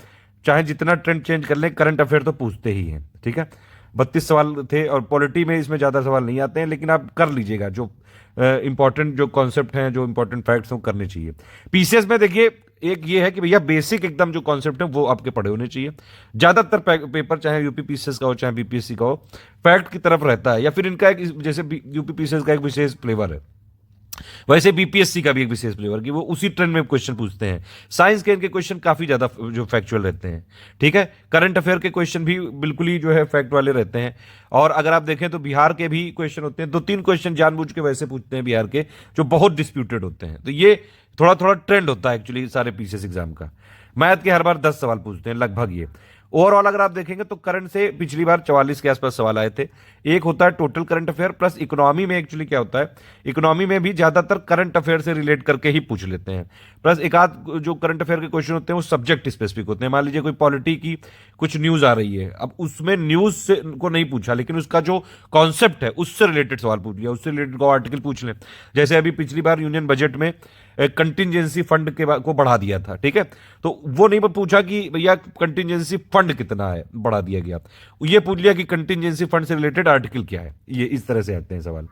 चाहे जितना ट्रेंड चेंज कर लें, करंट अफेयर तो पूछते ही हैं, ठीक है। 32 सवाल थे और पॉलिटी में इसमें ज़्यादा सवाल नहीं आते हैं, लेकिन आप कर लीजिएगा, जो इंपॉर्टेंट जो कॉन्सेप्ट हैं, जो इंपॉर्टेंट फैक्ट्स हैं वो करने चाहिए। पीसीएस में देखिए एक ये है कि भैया बेसिक एकदम जो कॉन्सेप्ट है वो आपके पढ़े होने चाहिए। ज्यादातर पेपर चाहे यूपी पीसीएस का हो चाहे बीपीएससी का हो, फैक्ट की तरफ रहता है, या फिर इनका एक जैसे यूपी पीसीएस का एक विशेष फ्लेवर है, वैसे बीपीएससी का भी एक विशेष फ्लेवर की वो उसी ट्रेंड में क्वेश्चन पूछते हैं। साइंस के इनके क्वेश्चन काफी ज्यादा जो फैक्चुअल रहते हैं, ठीक है। करंट अफेयर के क्वेश्चन भी बिल्कुल ही जो है फैक्ट वाले रहते हैं। और अगर आप देखें तो बिहार के भी क्वेश्चन होते हैं, 2-3 क्वेश्चन जानबूझ के वैसे पूछते हैं बिहार के, जो बहुत डिस्प्यूटेड होते हैं। तो ये थोड़ा थोड़ा ट्रेंड होता है एक्चुअली सारे पीसीएस एग्जाम का। मैथ के हर बार 10 सवाल पूछते हैं लगभग ये। ओवरऑल अगर आप देखेंगे तो करंट से पिछली बार 44 के आसपास सवाल आए थे। एक होता है total current affair plus economy में एक्चुअली क्या होता है, इकोनॉमी में भी ज्यादातर करंट अफेयर से रिलेट करके ही पूछ लेते हैं, प्लस एक आध जो करंट अफेयर के क्वेश्चन होते हैं वो सब्जेक्ट स्पेसिफिक होते हैं। मान लीजिए कोई पॉलिटी की कुछ न्यूज आ रही है, अब उसमें न्यूज से को नहीं पूछा, लेकिन उसका जो कॉन्सेप्ट है उससे रिलेटेड सवाल पूछ लिया, उससे रिलेटेड को आर्टिकल पूछ लें। जैसे अभी पिछली बार यूनियन बजट में कंटिजेंसी फंड को बढ़ा दिया था, ठीक है, तो वो नहीं पूछा कि भैया कंटिजेंसी फंड कितना है बढ़ा दिया गया, ये पूछ लिया कि कंटिजेंसी फंड से रिलेटेड आर्टिकल क्या है। ये इस तरह से आते हैं सवाल।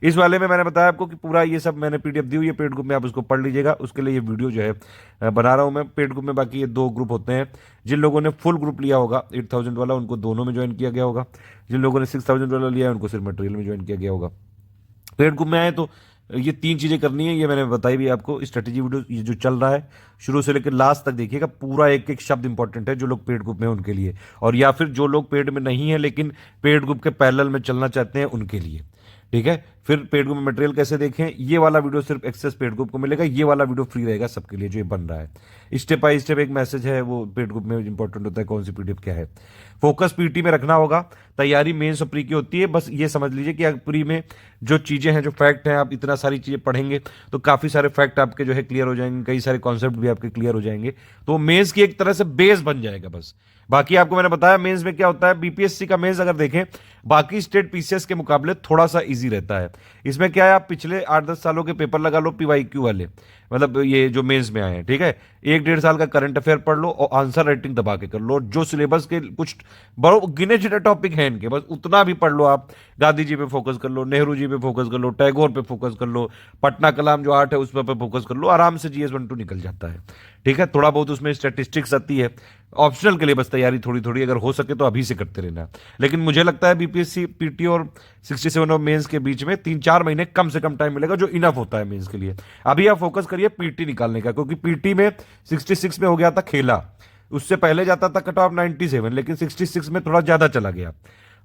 इस वाले में मैंने बताया आपको कि पूरा ये सब मैंने पीडीएफ दी हुई है पेड ग्रुप में, आप उसको पढ़ लीजिएगा। उसके लिए ये वीडियो जो है बना रहा हूं मैं पेड ग्रुप में। बाकी ये 2 ग्रुप होते हैं, जिन लोगों ने फुल ग्रुप लिया होगा 8000 वाला उनको दोनों में ज्वाइन किया गया होगा, जिन लोगों ने 6000 वाला लिया है उनको सिर्फ मटेरियल में ज्वाइन किया गया होगा। पेड ग्रुप में आए तो ये 3 चीजें करनी है, ये मैंने बताई भी आपको। स्ट्रेटेजी वीडियो ये जो चल रहा है शुरू से लेकर लास्ट तक देखिएगा, पूरा एक एक शब्द इंपॉर्टेंट है जो लोग पेड ग्रुप में उनके लिए, और या फिर जो लोग पेड में नहीं है लेकिन पेड ग्रुप के पैरेलल में चलना चाहते हैं उनके लिए, ठीक है। फिर पेड ग्रुप में मटेरियल कैसे देखें, ये वाला वीडियो सिर्फ एक्सेस पेड ग्रुप को मिलेगा, ये वाला वीडियो फ्री रहेगा सबके लिए जो ये बन रहा है। स्टेप बाय स्टेप एक मैसेज है वो पेड ग्रुप में इंपॉर्टेंट होता है, कौन सी पीडीएफ क्या है। फोकस पीटी में रखना होगा, तैयारी मेंस और प्री की होती है। बस ये समझ लीजिए कि प्री में जो चीजें हैं, जो फैक्ट हैं, आप इतना सारी चीजें पढ़ेंगे तो काफी सारे फैक्ट आपके जो है क्लियर हो जाएंगे, कई सारे कॉन्सेप्ट भी आपके क्लियर हो जाएंगे, तो मेंस की एक तरह से बेस बन जाएगा बस। बाकी आपको मैंने बताया मेंस में क्या होता है। बीपीएससी का मेंस अगर देखें बाकी स्टेट पीसीएस के मुकाबले थोड़ा सा इजी रहता है। इसमें क्या है, आप पिछले 8-10 सालों के पेपर लगा लो पीवाईक्यू वाले, मतलब ये जो मेंस में आए हैं, ठीक है। 1-1.5 साल का करंट अफेयर पढ़ लो और आंसर राइटिंग दबा के कर लो। जो सिलेबस के कुछ बड़ो गिने चुने टॉपिक हैं इनके, बस उतना भी पढ़ लो आप। गांधी जी पे फोकस कर लो, नेहरू जी पे फोकस कर लो, टैगोर पे फोकस कर लो, पटना कलाम जो आर्ट है उस पर फोकस कर लो, आराम से जीएस 1-2 निकल जाता है, ठीक है। थोड़ा बहुत उसमें स्टैटिस्टिक्स आती है, ऑप्शनल के लिए बस तैयारी थोड़ी थोड़ी अगर हो सके तो अभी से करते रहना। लेकिन मुझे लगता है बीपीएससी पीटी और 67 और मेंस के बीच में 3-4 महीने कम से कम टाइम मिलेगा, जो इनफ होता है मेंस के लिए। अभी आप फोकस करिए पीटी निकालने का, क्योंकि पीटी में 66 में हो गया था खेला, उससे पहले जाता था कट ऑफ 97, लेकिन 66 में थोड़ा ज्यादा चला गया,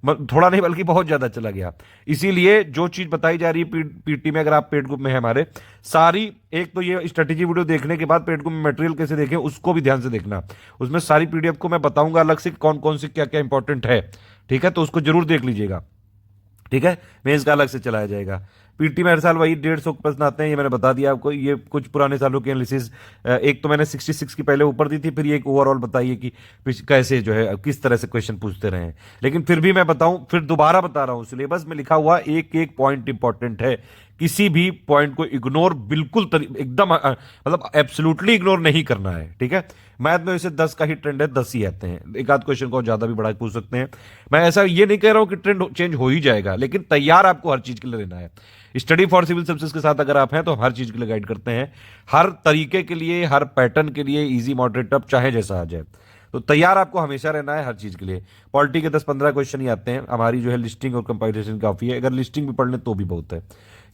थोड़ा नहीं बल्कि बहुत ज्यादा चला गया। इसीलिए जो चीज बताई जा रही है पीटी में, अगर आप पेड ग्रुप में है हमारे, सारी एक तो ये स्ट्रेटेजी वीडियो देखने के बाद पेड ग्रुप में मटेरियल कैसे देखें उसको भी ध्यान से देखना। उसमें सारी पीडीएफ को मैं बताऊंगा अलग से कौन कौन सी क्या क्या इंपॉर्टेंट है, ठीक है, तो उसको जरूर देख लीजिएगा, ठीक है। मेंस का अलग से चलाया जाएगा। पीटी में हर साल वही 150 प्रश्न आते हैं, ये मैंने बता दिया आपको। ये कुछ पुराने सालों के एनालिसिस, एक तो मैंने 66 की पहले ऊपर दी थी, फिर ये एक ओवरऑल बताइए कि कैसे जो है किस तरह से क्वेश्चन पूछते रहे। लेकिन फिर भी मैं बताऊं, फिर दोबारा बता रहा हूं, सिलेबस में लिखा हुआ एक एक पॉइंट इंपॉर्टेंट है, किसी भी पॉइंट को इग्नोर बिल्कुल एकदम मतलब एब्सोल्युटली इग्नोर नहीं करना है, ठीक है। मैथ में वैसे 10 का ही ट्रेंड है, 10 ही आते हैं, एक आध क्वेश्चन को ज्यादा भी बढ़ा पूछ सकते हैं। मैं ऐसा ये नहीं कह रहा हूं कि ट्रेंड चेंज हो ही जाएगा, लेकिन तैयार आपको हर चीज के लिए रहना है। स्टडी फॉर सिविल सर्विसेज के साथ अगर आप हैं तो हर चीज के लिए गाइड करते हैं, हर तरीके के लिए, हर पैटर्न के लिए, इजी मॉडरेट टफ चाहे जैसा आ जाए, तो तैयार आपको हमेशा रहना है हर चीज के लिए। पॉलिटी के 10-15 क्वेश्चन ही आते हैं, हमारी जो है लिस्टिंग और कंपाइलेशन काफी है, अगर लिस्टिंग भी पढ़ लें तो भी बहुत है।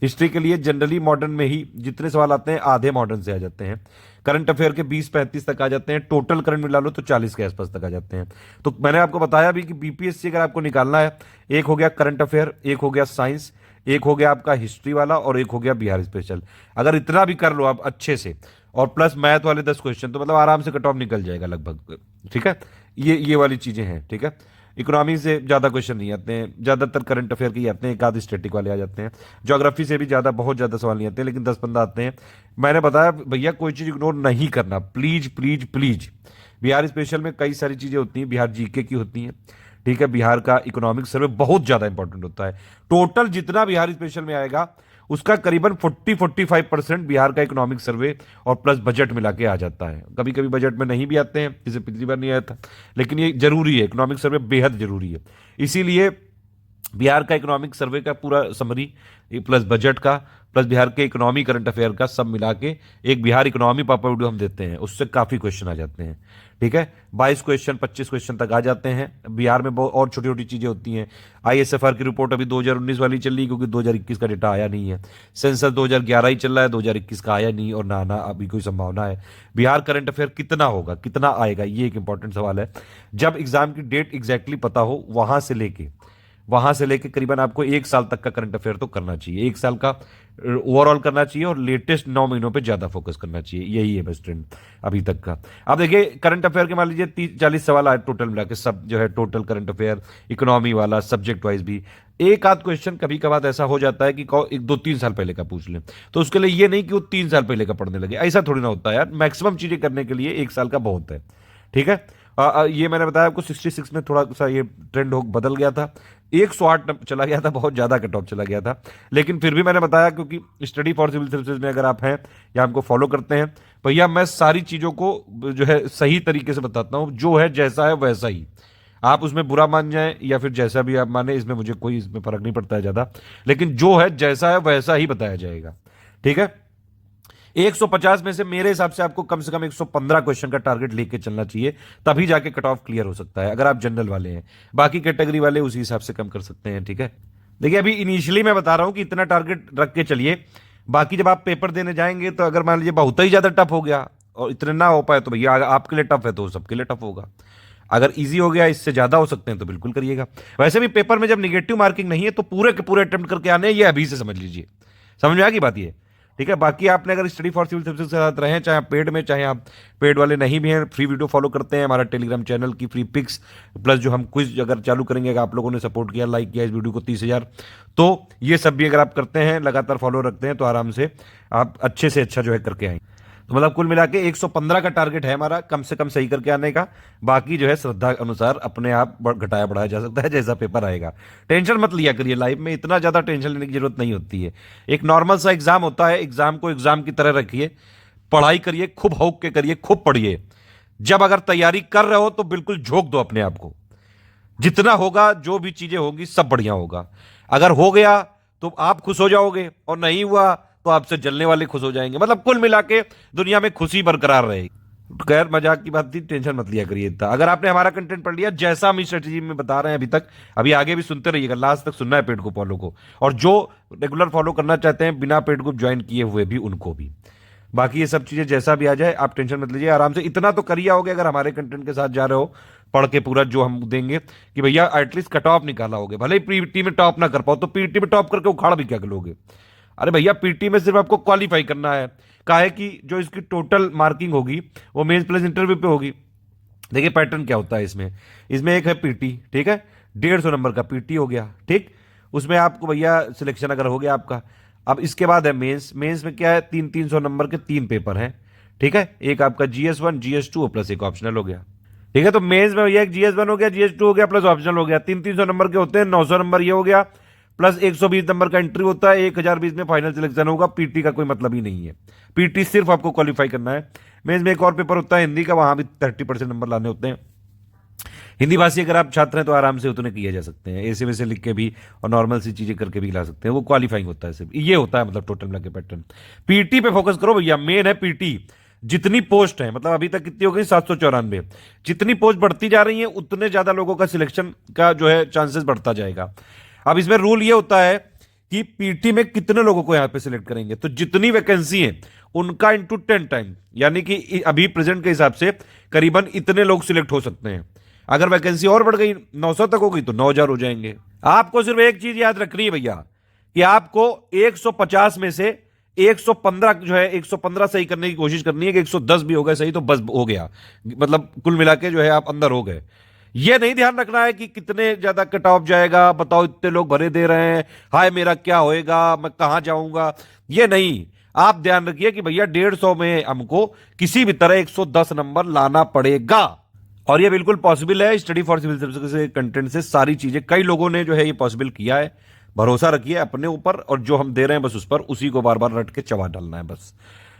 हिस्ट्री के लिए जनरली मॉडर्न में ही जितने सवाल आते हैं आधे मॉडर्न से आ जाते हैं। करंट अफेयर के 20-35 तक आ जाते हैं, टोटल करंट मिला लो तो 40 के आसपास तक आ जाते हैं। तो मैंने आपको बताया भी कि बीपीएससी अगर आपको निकालना है, एक हो गया करंट अफेयर, एक हो गया साइंस, एक हो गया आपका हिस्ट्री वाला, और एक हो गया बिहार स्पेशल। अगर इतना भी कर लो आप अच्छे से, और प्लस मैथ वाले 10 क्वेश्चन, तो मतलब आराम से कट ऑफ निकल जाएगा लगभग, ठीक है। ये वाली चीजें हैं, ठीक है। इकोनॉमी से ज्यादा क्वेश्चन नहीं आते हैं, ज्यादातर करंट अफेयर के ही आते हैं, एक आध स्टैटिक वाले आ जाते हैं। ज्योग्राफी से भी ज्यादा बहुत ज्यादा सवाल नहीं आते हैं, लेकिन 10-15 आते हैं। मैंने बताया भैया कोई चीज इग्नोर नहीं करना, please please please. Bihar special में कई सारी चीजें होती हैं, बिहार जीके की होती हैं, ठीक है। बिहार का इकोनॉमिक सर्वे बहुत ज्यादा इंपॉर्टेंट होता है। टोटल जितना बिहार स्पेशल में आएगा उसका करीबन 40-45% बिहार का इकोनॉमिक सर्वे और प्लस बजट मिला के आ जाता है। कभी कभी बजट में नहीं भी आते हैं, जैसे पिछली बार नहीं आया था, लेकिन ये जरूरी है, इकोनॉमिक सर्वे बेहद जरूरी है। इसीलिए बिहार का इकोनॉमिक सर्वे का पूरा समरी प्लस बजट का प्लस बिहार के इकोनॉमी करंट अफेयर का सब मिला के एक बिहार इकोनॉमी पापा वीडियो हम देते हैं, उससे काफी क्वेश्चन आ जाते हैं। ठीक है, 22 क्वेश्चन 25 क्वेश्चन तक आ जाते हैं। बिहार में बहुत और छोटी छोटी चीजें होती हैं। आईएसएफआर की रिपोर्ट अभी 2019 वाली चल रही है, क्योंकि 2021 का डेटा आया नहीं है। सेंसस 2011 ही चल रहा है, 2021 का आया नहीं, और ना अभी कोई संभावना है। बिहार करंट अफेयर कितना होगा, कितना आएगा, ये एक इंपॉर्टेंट सवाल है। जब एग्जाम की डेट एग्जैक्टली पता हो, वहां से लेके करीबन आपको 1 साल तक का करंट अफेयर तो करना चाहिए। 1 साल का ओवरऑल करना चाहिए और लेटेस्ट 9 महीनों पे ज्यादा फोकस करना चाहिए। यही है बेस्ट ट्रेंड अभी तक का। अब देखिए, करंट अफेयर के मान लीजिए 30-40 सवाल आए टोटल मिला के, सब जो है टोटल करंट अफेयर इकोनॉमी वाला सब्जेक्ट वाइज भी। एक आध क्वेश्चन कभी कभार ऐसा हो जाता है कि 1-2-3 साल पहले का पूछ लें, तो उसके लिए ये नहीं कि वो 3 साल पहले का पढ़ने लगे, ऐसा थोड़ी ना होता है यार। मैक्सिमम चीजें करने के लिए 1 साल का बहुत है। ठीक है, ये मैंने बताया आपको 66 में थोड़ा सा ये ट्रेंड हो बदल गया था, 108 चला गया था, बहुत ज्यादा कट ऑफ चला गया था। लेकिन फिर भी मैंने बताया, क्योंकि स्टडी फॉर सिविल सर्विसेज में अगर आप हैं या हमको फॉलो करते हैं, भैया मैं सारी चीजों को जो है सही तरीके से बताता हूं, जो है जैसा है वैसा ही। आप उसमें बुरा मान जाए या फिर जैसा भी आप माने, इसमें मुझे कोई इसमें फर्क नहीं पड़ता है ज्यादा, लेकिन जो है जैसा है वैसा ही बताया जाएगा। ठीक है, 150 में से मेरे हिसाब से आपको कम से कम 115 क्वेश्चन का टारगेट लेके चलना चाहिए, तभी जाके कट ऑफ क्लियर हो सकता है, अगर आप जनरल वाले हैं। बाकी कैटेगरी वाले उसी हिसाब से कम कर सकते हैं। ठीक है, देखिए अभी इनिशियली मैं बता रहा हूं कि इतना टारगेट रख के चलिए। बाकी जब आप पेपर देने जाएंगे, तो अगर मान लीजिए बहुत ही ज्यादा टफ हो गया और इतने ना हो पाए, तो भैया आपके लिए टफ है तो सबके लिए टफ होगा। अगर इजी हो गया, इससे ज्यादा हो सकते हैं, तो बिल्कुल करिएगा। वैसे भी पेपर में जब निगेटिव मार्किंग नहीं है, तो पूरे के पूरे अटेम्प्ट करके आने, ये अभी से समझ लीजिए। समझ में आ गई बात ये? ठीक है, बाकी आपने अगर स्टडी फॉर सिविल सर्विसेज के साथ रहे, चाहे आप पेड में, चाहे आप पेड वाले नहीं भी हैं, फ्री वीडियो फॉलो करते हैं, हमारा टेलीग्राम चैनल की फ्री पिक्स प्लस जो हम क्विज अगर चालू करेंगे, अगर आप लोगों ने सपोर्ट किया, लाइक किया इस वीडियो को 30,000, तो ये सब भी अगर आप करते हैं, लगातार फॉलो रखते हैं, तो आराम से आप अच्छे से अच्छा जो है करके आएंगे। तो मतलब कुल मिला के 115 का टारगेट है हमारा, कम से कम सही करके आने का। बाकी जो है श्रद्धा अनुसार अपने आप घटाया बढ़ाया जा सकता है, जैसा पेपर आएगा। टेंशन मत लिया करिए, लाइफ में इतना ज्यादा टेंशन लेने की जरूरत नहीं होती है। एक नॉर्मल सा एग्जाम होता है, एग्जाम को एग्जाम की तरह रखिए, पढ़ाई करिए, खूब हौक के करिए, खूब पढ़िए। जब अगर तैयारी कर रहे हो, तो बिल्कुल झोंक दो अपने आप को, जितना होगा, जो भी चीजें होगी सब बढ़िया होगा। अगर हो गया तो आप खुश हो जाओगे, और नहीं हुआ तो आपसे जलने वाले खुश हो जाएंगे। मतलब कुल मिला के दुनिया में खुशी बरकरार रहेगी। खैर मजाक की बात थी, टेंशन मत लिया करिए इतना। अगर आपने हमारा कंटेंट पढ़ लिया, जैसा हम स्ट्रेटेजी में बता रहे हैं अभी तक, अभी आगे भी सुनते रहिएगा, लास्ट तक सुनना है पेड ग्रुप फॉलो को, और जो रेगुलर फॉलो करना चाहते हैं बिना पेड ग्रुप ज्वाइन किए हुए भी, उनको भी। बाकी ये सब चीजें जैसा भी आ जाए, आप टेंशन मत लीजिए, आराम से इतना तो करिए होगे, अगर हमारे कंटेंट के साथ जा रहे हो, पढ़ के पूरा जो हम देंगे, कि भैया एटलीस्ट कट ऑफ निकाला होगे। भले ही पीटी में टॉप ना कर पाओ, तो पीटी में टॉप करके उखाड़ भी क्या लोगे? अरे भैया, पीटी में सिर्फ आपको क्वालिफाई करना है। काहे कि जो इसकी टोटल मार्किंग होगी, वो मेंस प्लस इंटरव्यू पे होगी। देखिए पैटर्न क्या होता है इसमें एक है पीटी, ठीक है, 150 नंबर का पीटी हो गया, ठीक। उसमें आपको भैया सिलेक्शन अगर हो गया आपका, अब इसके बाद है मेंस में क्या है, 300 नंबर के 3 पेपर हैं, ठीक है। एक आपका GS1 GS2 प्लस एक ऑप्शनल हो गया, ठीक है। तो मेंस में भैया एक GS1 हो गया, GS2 हो गया, प्लस ऑप्शनल हो गया। 300 नंबर के होते हैं, 900 नंबर ये हो गया, प्लस 120 नंबर का एंट्री होता है, 1020 में फाइनल सिलेक्शन होगा। पीटी का कोई मतलब ही नहीं है, पीटी सिर्फ आपको क्वालिफाई करना है। मेंस में एक और पेपर होता है हिंदी का, वहां भी 30% नंबर लाने होते हैं। हिंदी भाषी अगर आप छात्र हैं तो आराम से उतने किए जा सकते हैं, ऐसे वैसे लिख के भी और नॉर्मल सी चीजें करके भी ला सकते हैं, वो क्वालिफाइंग होता है सिर्फ। ये होता है मतलब टोटल मिला के पैटर्न। पीटी पे फोकस करो भैया, मेन है पीटी। जितनी पोस्ट है, मतलब अभी तक कितनी हो गई, 794, जितनी पोस्ट बढ़ती जा रही है, उतने ज्यादा लोगों का सिलेक्शन का जो है चांसेस बढ़ता जाएगा। अब इसमें रूल ये होता है कि पीटी में कितने लोगों को यहां पे सिलेक्ट करेंगे, तो जितनी वैकेंसी है उनका इंटू 10 टाइम, यानी कि अभी प्रेजेंट के हिसाब से करीबन इतने लोग सिलेक्ट हो सकते हैं। अगर वैकेंसी और बढ़ गई 900 तक हो गई तो 9000 हो जाएंगे। आपको सिर्फ एक चीज याद रखनी है भैया, कि आपको 150 में से 115 जो है 115 सही करने की कोशिश करनी है, कि 110 भी हो गए सही तो बस हो गया, मतलब कुल मिला के जो है आप अंदर हो गए। ये नहीं ध्यान रखना है कि कितने ज्यादा कट ऑफ जाएगा, बताओ इतने लोग भरे दे रहे हैं, हाय मेरा क्या होएगा, मैं कहां जाऊंगा, ये नहीं। आप ध्यान रखिए कि भैया 150 में हमको किसी भी तरह 110 नंबर लाना पड़ेगा, और ये बिल्कुल पॉसिबल है। स्टडी फॉर सिविल सर्विसेज के कंटेंट से सारी चीजें, कई लोगों ने जो है ये पॉसिबल किया है, भरोसा रखिए अपने ऊपर, और जो हम दे रहे हैं बस उस पर, उसी को बार बार रट के चबा डालना है बस।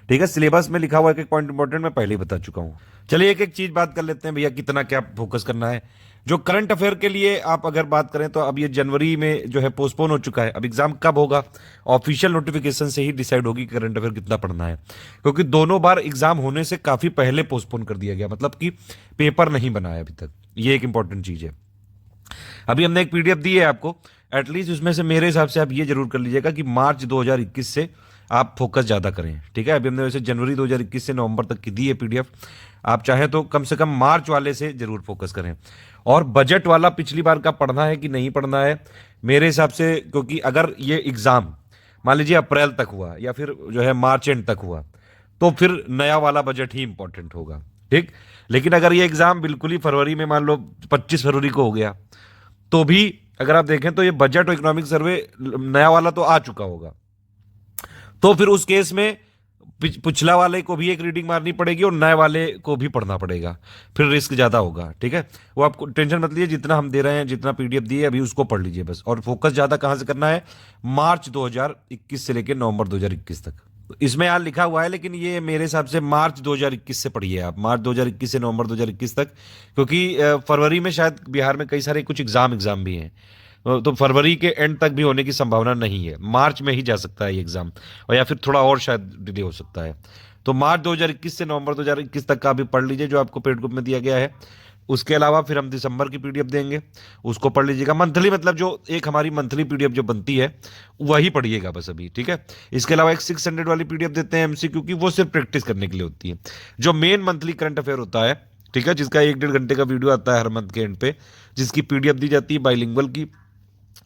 ठीक है, सिलेबस में लिखा हुआ एक एक पॉइंट इंपॉर्टेंट मैं पहले ही बता चुका हूं। चलिए एक एक चीज बात कर लेते हैं भैया, कितना क्या फोकस करना है। जो करंट अफेयर के लिए आप अगर बात करें तो अब ये जनवरी में जो है पोस्टपोन हो चुका है। अब एग्जाम कब होगा, ऑफिशियल नोटिफिकेशन से ही डिसाइड होगी करंट अफेयर कितना पढ़ना है, क्योंकि दोनों बार एग्जाम होने से काफी पहले पोस्टपोन कर दिया गया, मतलब कि पेपर नहीं बना है अभी तक। ये एक इंपॉर्टेंट चीज है। अभी हमने एक पीडीएफ दी है आपको, एटलीस्ट उसमें से मेरे हिसाब से आप ये जरूर कर लीजिएगा कि मार्च 2021 से आप फोकस ज़्यादा करें। ठीक है, अभी हमने वैसे जनवरी 2021 से नवंबर तक की दी है पीडीएफ, आप चाहें तो कम से कम मार्च वाले से जरूर फोकस करें। और बजट वाला पिछली बार का पढ़ना है कि नहीं पढ़ना है मेरे हिसाब से, क्योंकि अगर ये एग्ज़ाम मान लीजिए अप्रैल तक हुआ या फिर जो है मार्च एंड तक हुआ, तो फिर नया वाला बजट ही इंपॉर्टेंट होगा। ठीक, लेकिन अगर ये एग्ज़ाम बिल्कुल ही फरवरी में मान लो 25 फरवरी को हो गया, तो भी अगर आप देखें तो ये बजट और इकोनॉमिक सर्वे नया वाला तो आ चुका होगा, तो फिर उस केस में पिछला वाले को भी एक रीडिंग मारनी पड़ेगी और नए वाले को भी पढ़ना पड़ेगा, फिर रिस्क ज्यादा होगा। ठीक है, वो आपको टेंशन मत लीजिए, जितना हम दे रहे हैं, जितना पीडीएफ दी है अभी उसको पढ़ लीजिए बस। और फोकस ज्यादा कहां से करना है, मार्च 2021 से लेकर नवंबर 2021 तक। इसमें यहाँ लिखा हुआ है, लेकिन ये मेरे हिसाब से मार्च 2021 से पढ़िए आप, मार्च 2021 से नवंबर 2021 तक, क्योंकि फरवरी में शायद बिहार में कई सारे कुछ एग्जाम भी हैं, तो फरवरी के एंड तक भी होने की संभावना नहीं है, मार्च में ही जा सकता है ये एग्जाम, और या फिर थोड़ा और शायद डिले हो सकता है। तो मार्च 2021 से नवंबर 2021 तक का भी पढ़ लीजिए जो आपको पेड ग्रुप में दिया गया है। उसके अलावा फिर हम दिसंबर की पीडीएफ देंगे, उसको पढ़ लीजिएगा। मंथली मतलब जो एक हमारी मंथली पीडीएफ जो बनती है वही पढ़िएगा बस अभी। ठीक है, इसके अलावा एक 600 वाली पीडीएफ देते हैं एमसीक्यू की, वो सिर्फ प्रैक्टिस करने के लिए होती है। जो मेन मंथली करंट अफेयर होता है, ठीक है, जिसका 1-1.5 घंटे का वीडियो आता है हर मंथ के एंड पे, जिसकी पीडीएफ दी जाती है बाइलिंगुअल की,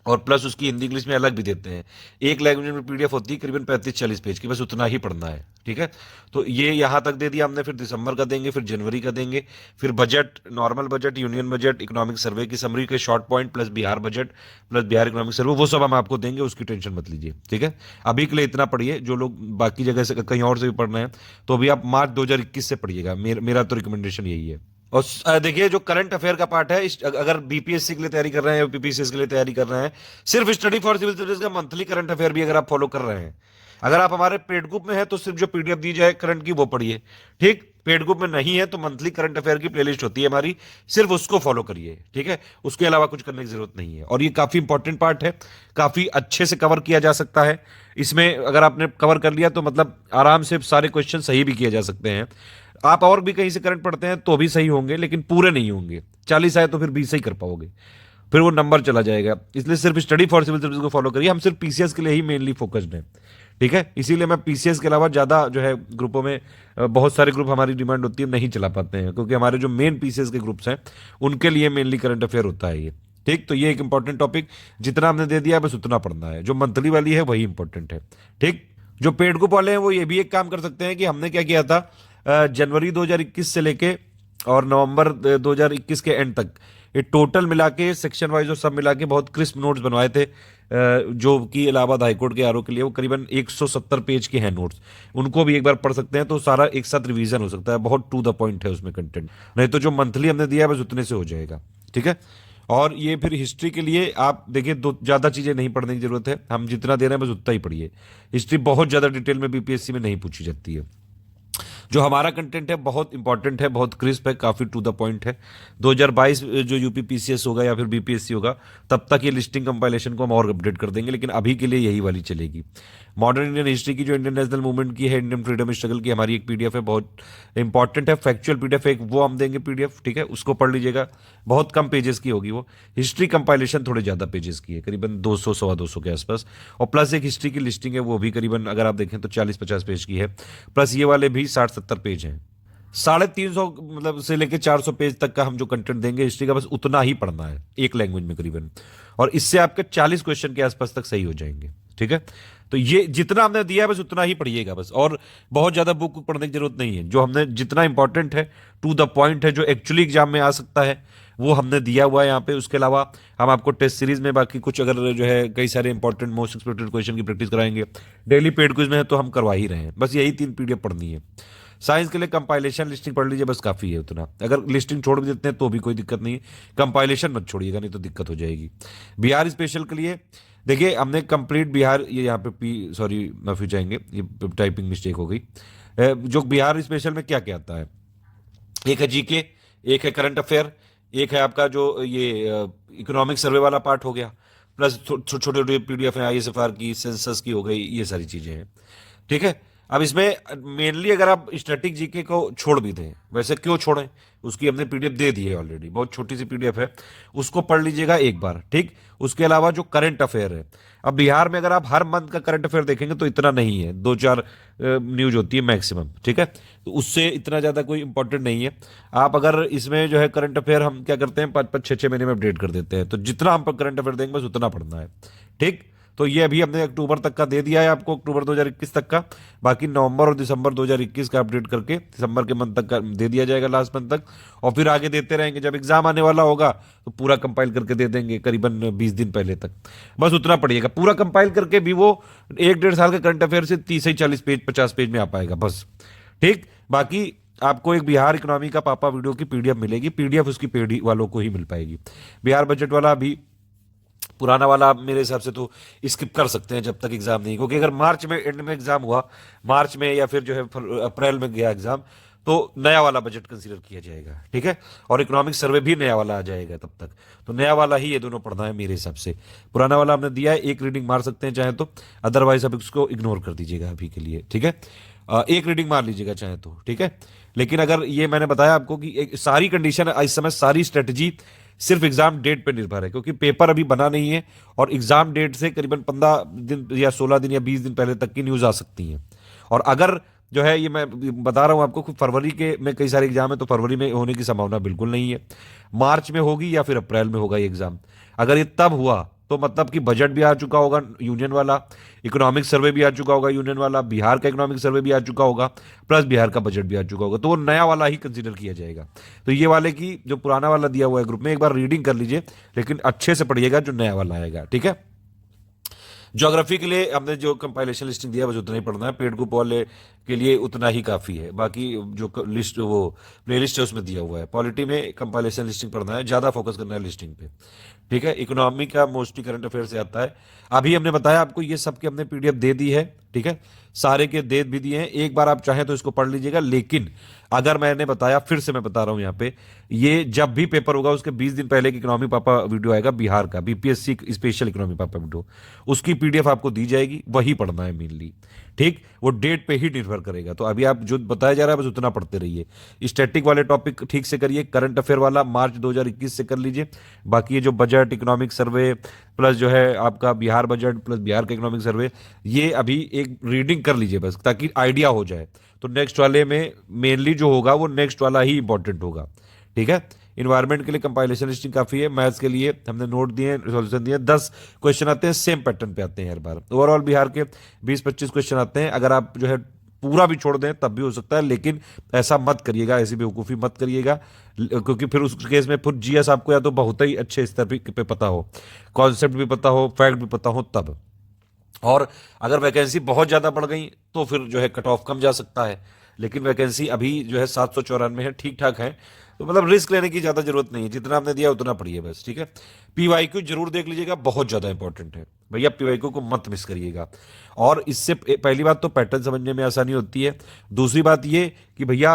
और प्लस उसकी हिंदी इंग्लिश में अलग भी देते हैं। एक लैंग्वेज में पीडीएफ होती है करीबन 35-40 पेज की, बस उतना ही पढ़ना है। ठीक है, तो ये यहाँ तक दे दिया हमने, फिर दिसंबर का देंगे, फिर जनवरी का देंगे, फिर budget, normal budget, union budget, economic survey की समरी के short point, plus Bihar budget, plus Bihar economic survey, वो सब हम आपको देंगे, उसकी टेंशन मत लीजिए। ठीक है, अभी के लिए इतना पढ़िए। जो लोग बाकी जगह से कहीं और से भी पढ़ना है तो अभी आप मार्च 2021 से पढ़िएगा, मेरा तो रिकमेंडेशन यही है। और देखिए जो करंट अफेयर का पार्ट है, अगर बीपीएससी के लिए तैयारी कर रहे हैं या पीपीसीएस के लिए तैयारी कर रहे हैं, सिर्फ स्टडी फॉर सिविल सर्विस का मंथली करंट अफेयर भी अगर आप फॉलो कर रहे हैं, अगर आप हमारे पेड ग्रुप में हैं तो सिर्फ जो पीडीएफ दी जाए करंट की वो पढ़िए। ठीक, पेड ग्रुप में नहीं है तो मंथली करंट अफेयर की प्लेलिस्ट होती है हमारी, सिर्फ उसको फॉलो करिए। ठीक है, उसके अलावा कुछ करने की जरूरत नहीं है। और ये काफी इंपॉर्टेंट पार्ट है, काफी अच्छे से कवर किया जा सकता है इसमें। अगर आपने कवर कर लिया तो मतलब आराम से सारे क्वेश्चन सही भी किए जा सकते हैं। आप और भी कहीं से करंट पढ़ते हैं तो भी सही होंगे, लेकिन पूरे नहीं होंगे। 40 आए तो फिर 20 ही कर पाओगे, फिर वो नंबर चला जाएगा। इसलिए सिर्फ स्टडी फॉर सिविल सर्विस को फॉलो करिए। हम सिर्फ पीसीएस के लिए ही मेनली फोकस्ड हैं। ठीक है, इसीलिए मैं पीसीएस के अलावा ज़्यादा जो है ग्रुपों में, बहुत सारे ग्रुप हमारी डिमांड होती है नहीं चला पाते हैं, क्योंकि हमारे जो मेन पीसीएस के ग्रुप्स हैं उनके लिए मेनली करंट अफेयर होता है ये। ठीक, तो ये एक इंपॉर्टेंट टॉपिक, जितना हमने दे दिया है बस उतना पढ़ना है। जो मंथली वाली है वही इंपॉर्टेंट है। ठीक, जो पेड ग्रुप वाले हैं वो ये भी एक काम कर सकते हैं कि हमने क्या किया था, जनवरी 2021 से लेके और नवंबर 2021 के एंड तक ये टोटल मिला के सेक्शन वाइज और सब मिला के बहुत क्रिस्प नोट्स बनवाए थे, जो कि इलाहाबाद हाईकोर्ट के आरओ के लिए। वो करीबन 170 पेज के हैं नोट्स, उनको भी एक बार पढ़ सकते हैं तो सारा एक साथ रिवीजन हो सकता है। बहुत टू द पॉइंट है उसमें कंटेंट, नहीं तो जो मंथली हमने दिया है बस उतने से हो जाएगा। ठीक है, और ये फिर हिस्ट्री के लिए आप देखिए, दो ज़्यादा चीज़ें नहीं पढ़ने की जरूरत है, हम जितना दे रहे हैं बस उतना ही पढ़िए। हिस्ट्री बहुत ज़्यादा डिटेल में बीपीएससी में नहीं पूछी जाती है। जो हमारा कंटेंट है बहुत इंपॉर्टेंट है, बहुत क्रिस्प है, काफ़ी टू द पॉइंट है। 2022 जो यूपी पीसीएस होगा या फिर बीपीएससी होगा तब तक ये लिस्टिंग कंपाइलेशन को हम और अपडेट कर देंगे, लेकिन अभी के लिए यही वाली चलेगी। मॉडर्न इंडियन हिस्ट्री की जो इंडियन नेशनल मूवमेंट की है, इंडियन फ्रीडम स्ट्रगल की, हमारी एक पीडीएफ है, बहुत इंपॉर्टेंट है, फैक्चुअल पीडीएफ है, वो हम देंगे पीडीएफ। ठीक है, उसको पढ़ लीजिएगा, बहुत कम पेजेस की होगी वो। हिस्ट्री कंपाइलेशन थोड़े ज़्यादा पेजेस की है, करीबन 200 सवा 200 के आसपास, और प्लस एक हिस्ट्री की लिस्टिंग है, वो भी करीबन अगर आप देखें तो 40-50 पेज की है, प्लस ये वाले भी 60-70 पेज हैं। 350 मतलब से लेके 400 पेज तक का हम जो कंटेंट देंगे हिस्ट्री का, बस उतना ही पढ़ना है एक लैंग्वेज में करीबन, और इससे आपके 40 क्वेश्चन के आसपास तक सही हो जाएंगे। ठीक है, तो ये जितना हमने दिया है बस उतना ही पढ़िएगा बस, और बहुत ज़्यादा बुक पढ़ने की जरूरत नहीं है। जो हमने जितना इंपॉर्टेंट है, टू द पॉइंट है, जो एक्चुअली एग्जाम में आ सकता है, वो हमने दिया हुआ है यहाँ पे। उसके अलावा हम आपको टेस्ट सीरीज में बाकी कुछ अगर जो है कई सारे इंपॉर्टेंट मोस्ट एक्सपेक्टेड क्वेश्चन की प्रैक्टिस कराएंगे। डेली पेड क्विज में है तो हम करवा ही रहे हैं, बस यही 3 पीडीएफ पढ़नी है। साइंस के लिए कंपाइलेशन लिस्टिंग पढ़ लीजिए, बस काफ़ी है उतना। अगर लिस्टिंग छोड़ भी देते हैं तो भी कोई दिक्कत नहीं है, कंपाइलेशन मत छोड़िएगा, नहीं तो दिक्कत हो जाएगी। बिहार स्पेशल के लिए देखिए हमने कंप्लीट बिहार, ये यहाँ पे सॉरी माफी चाहेंगे, ये टाइपिंग मिस्टेक हो गई। जो बिहार स्पेशल में क्या क्या आता है, एक है जीके, एक है करंट अफेयर, एक है आपका जो ये इकोनॉमिक सर्वे वाला पार्ट हो गया, प्लस छोटे छोटे पीडीएफ है आईएसएफआर की, सेंसस की हो गई, ये सारी चीजें हैं। ठीक है। अब इसमें मेनली अगर आप स्टैटिक जीके को छोड़ भी दें, वैसे क्यों छोड़ें, उसकी हमने पीडीएफ दे दी है ऑलरेडी, बहुत छोटी सी पीडीएफ है, उसको पढ़ लीजिएगा एक बार। ठीक। उसके अलावा जो करंट अफेयर है, अब बिहार में अगर आप हर मंथ का करंट अफेयर देखेंगे तो इतना नहीं है, 2-4 न्यूज होती है मैक्सिमम। ठीक है। तो उससे इतना ज़्यादा कोई इंपॉर्टेंट नहीं है। आप अगर इसमें जो है करंट अफेयर हम क्या करते हैं, 5-5, 6-6 महीने में अपडेट कर देते हैं, तो जितना हम करंट अफेयर देंगे बस उतना पढ़ना है। ठीक। तो ये अभी हमने अक्टूबर तक का दे दिया है आपको, अक्टूबर 2021 तक का। बाकी नवंबर और दिसंबर 2021 का अपडेट करके दिसंबर के मंथ तक का दे दिया जाएगा, लास्ट मंथ तक। और फिर आगे देते रहेंगे, जब एग्जाम आने वाला होगा तो पूरा कंपाइल करके दे देंगे करीबन 20 दिन पहले तक। बस उतना पढ़िएगा, पूरा कंपाइल करके भी वो 1-1.5 साल के करंट अफेयर से 30 से 40 पेज 50 पेज में आ पाएगा बस। ठीक। बाकी आपको एक बिहार इकोनॉमी का पापा वीडियो की पीडीएफ मिलेगी, पीडीएफ उसकी पेडी वालों को ही मिल पाएगी। बिहार बजट वाला भी पुराना वाला आप मेरे हिसाब से तो स्किप कर सकते हैं जब तक एग्जाम नहीं, क्योंकि अगर मार्च में एंड में एग्जाम हुआ, मार्च में या फिर जो है अप्रैल में गया एग्जाम, तो नया वाला बजट कंसीडर किया जाएगा। ठीक है। और इकोनॉमिक सर्वे भी नया वाला आ जाएगा तब तक, तो नया वाला ही ये दोनों पढ़ना है मेरे हिसाब से। पुराना वाला हमने दिया है, एक रीडिंग मार सकते हैं चाहे तो, अदरवाइज आप इसको इग्नोर कर दीजिएगा अभी के लिए। ठीक है। एक रीडिंग मार लीजिएगा चाहे तो। ठीक है। लेकिन अगर ये मैंने बताया आपको कि एक सारी कंडीशन इस समय, सारी स्ट्रेटजी सिर्फ एग्जाम डेट पे निर्भर है, क्योंकि पेपर अभी बना नहीं है और एग्जाम डेट से करीबन 15 दिन या 16 दिन या 20 दिन पहले तक की न्यूज आ सकती है। और अगर जो है, ये मैं बता रहा हूं आपको कि फरवरी के में कई सारे एग्जाम है, तो फरवरी में होने की संभावना बिल्कुल नहीं है, मार्च में होगी या फिर अप्रैल में होगा ये एग्जाम। अगर ये तब हुआ तो मतलब कि बजट भी आ चुका होगा यूनियन वाला, इकोनॉमिक सर्वे भी आ चुका होगा यूनियन वाला, बिहार का इकोनॉमिक सर्वे भी आ चुका होगा, प्लस बिहार का बजट भी आ चुका होगा, तो वो नया वाला ही कंसीडर किया जाएगा। तो ये वाले की जो पुराना वाला दिया हुआ है ग्रुप में, एक बार रीडिंग कर लीजिए, लेकिन अच्छे से पढ़िएगा जो नया वाला आएगा। ठीक है। ज्योग्राफी के लिए हमने जो कंपाइलेशन लिस्टिंग दिया बस उतना ही पढ़ना है, पेड ग्रुप वाले के लिए उतना ही काफ़ी है। बाकी जो लिस्ट वो प्ले लिस्ट है उसमें दिया हुआ है। पॉलिटी में कंपाइलेशन लिस्टिंग पढ़ना है, ज़्यादा फोकस करना है लिस्टिंग पे। ठीक है। इकोनॉमी का मोस्टली करंट अफेयर से आता है। अभी हमने बताया आपको, ये सब के हमने पीडीएफ दे दी है। ठीक है। सारे के दे भी दिए हैं, एक बार आप चाहें तो इसको पढ़ लीजिएगा। लेकिन अगर मैंने बताया, फिर से मैं बता रहा हूं यहाँ पे, ये जब भी पेपर होगा उसके 20 दिन पहले की इकोनॉमी पापा वीडियो आएगा बिहार का, बीपीएससी स्पेशल इकोनॉमी पापा वीडियो, उसकी पीडीएफ आपको दी जाएगी, वही पढ़ना है मेनली। ठीक। वो डेट पे ही निर्भर करेगा। तो अभी आप जो बताया जा रहा है बस उतना पढ़ते रहिए। स्टैटिक वाले टॉपिक ठीक से करिए, करंट अफेयर वाला मार्च 2021 से कर लीजिए। बाकी ये जो बजट, इकोनॉमिक सर्वे, प्लस जो है आपका बिहार बजट, प्लस बिहार का इकोनॉमिक सर्वे, ये अभी एक रीडिंग कर लीजिए बस, ताकि आइडिया हो जाए। तो नेक्स्ट वाले में मेनली जो होगा वो नेक्स्ट वाला ही इंपॉर्टेंट होगा। ठीक है। इन्वायरमेंट के लिए कंपाइलेशन लिस्टिंग काफी है। मैथ्स के लिए हमने नोट दिए, सॉल्यूशन दिए, 10 क्वेश्चन आते हैं, सेम पैटर्न पे आते हैं हर बार। ओवरऑल बिहार के 20-25 क्वेश्चन आते हैं। अगर आप जो है पूरा भी छोड़ दें तब भी हो सकता है, लेकिन ऐसा मत करिएगा, ऐसी बेवकूफ़ी मत करिएगा, क्योंकि फिर उस केस में फिर जीएस आपको या तो बहुत ही अच्छे स्तर पे पता हो, कॉन्सेप्ट भी पता हो, फैक्ट भी पता हो तब। और अगर वैकेंसी बहुत ज़्यादा बढ़ गई तो फिर जो है कट ऑफ कम जा सकता है। लेकिन वैकेंसी अभी जो है 794 है, ठीक ठाक है। तो मतलब रिस्क लेने की ज़्यादा जरूरत नहीं है, जितना आपने दिया उतना पढ़िए बस। ठीक है। पीवाईक्यू जरूर देख लीजिएगा, बहुत ज़्यादा इंपॉर्टेंट है भैया, पीवाईक्यू को मत मिस करिएगा। और इससे पहली बात तो पैटर्न समझने में आसानी होती है। दूसरी बात ये कि भैया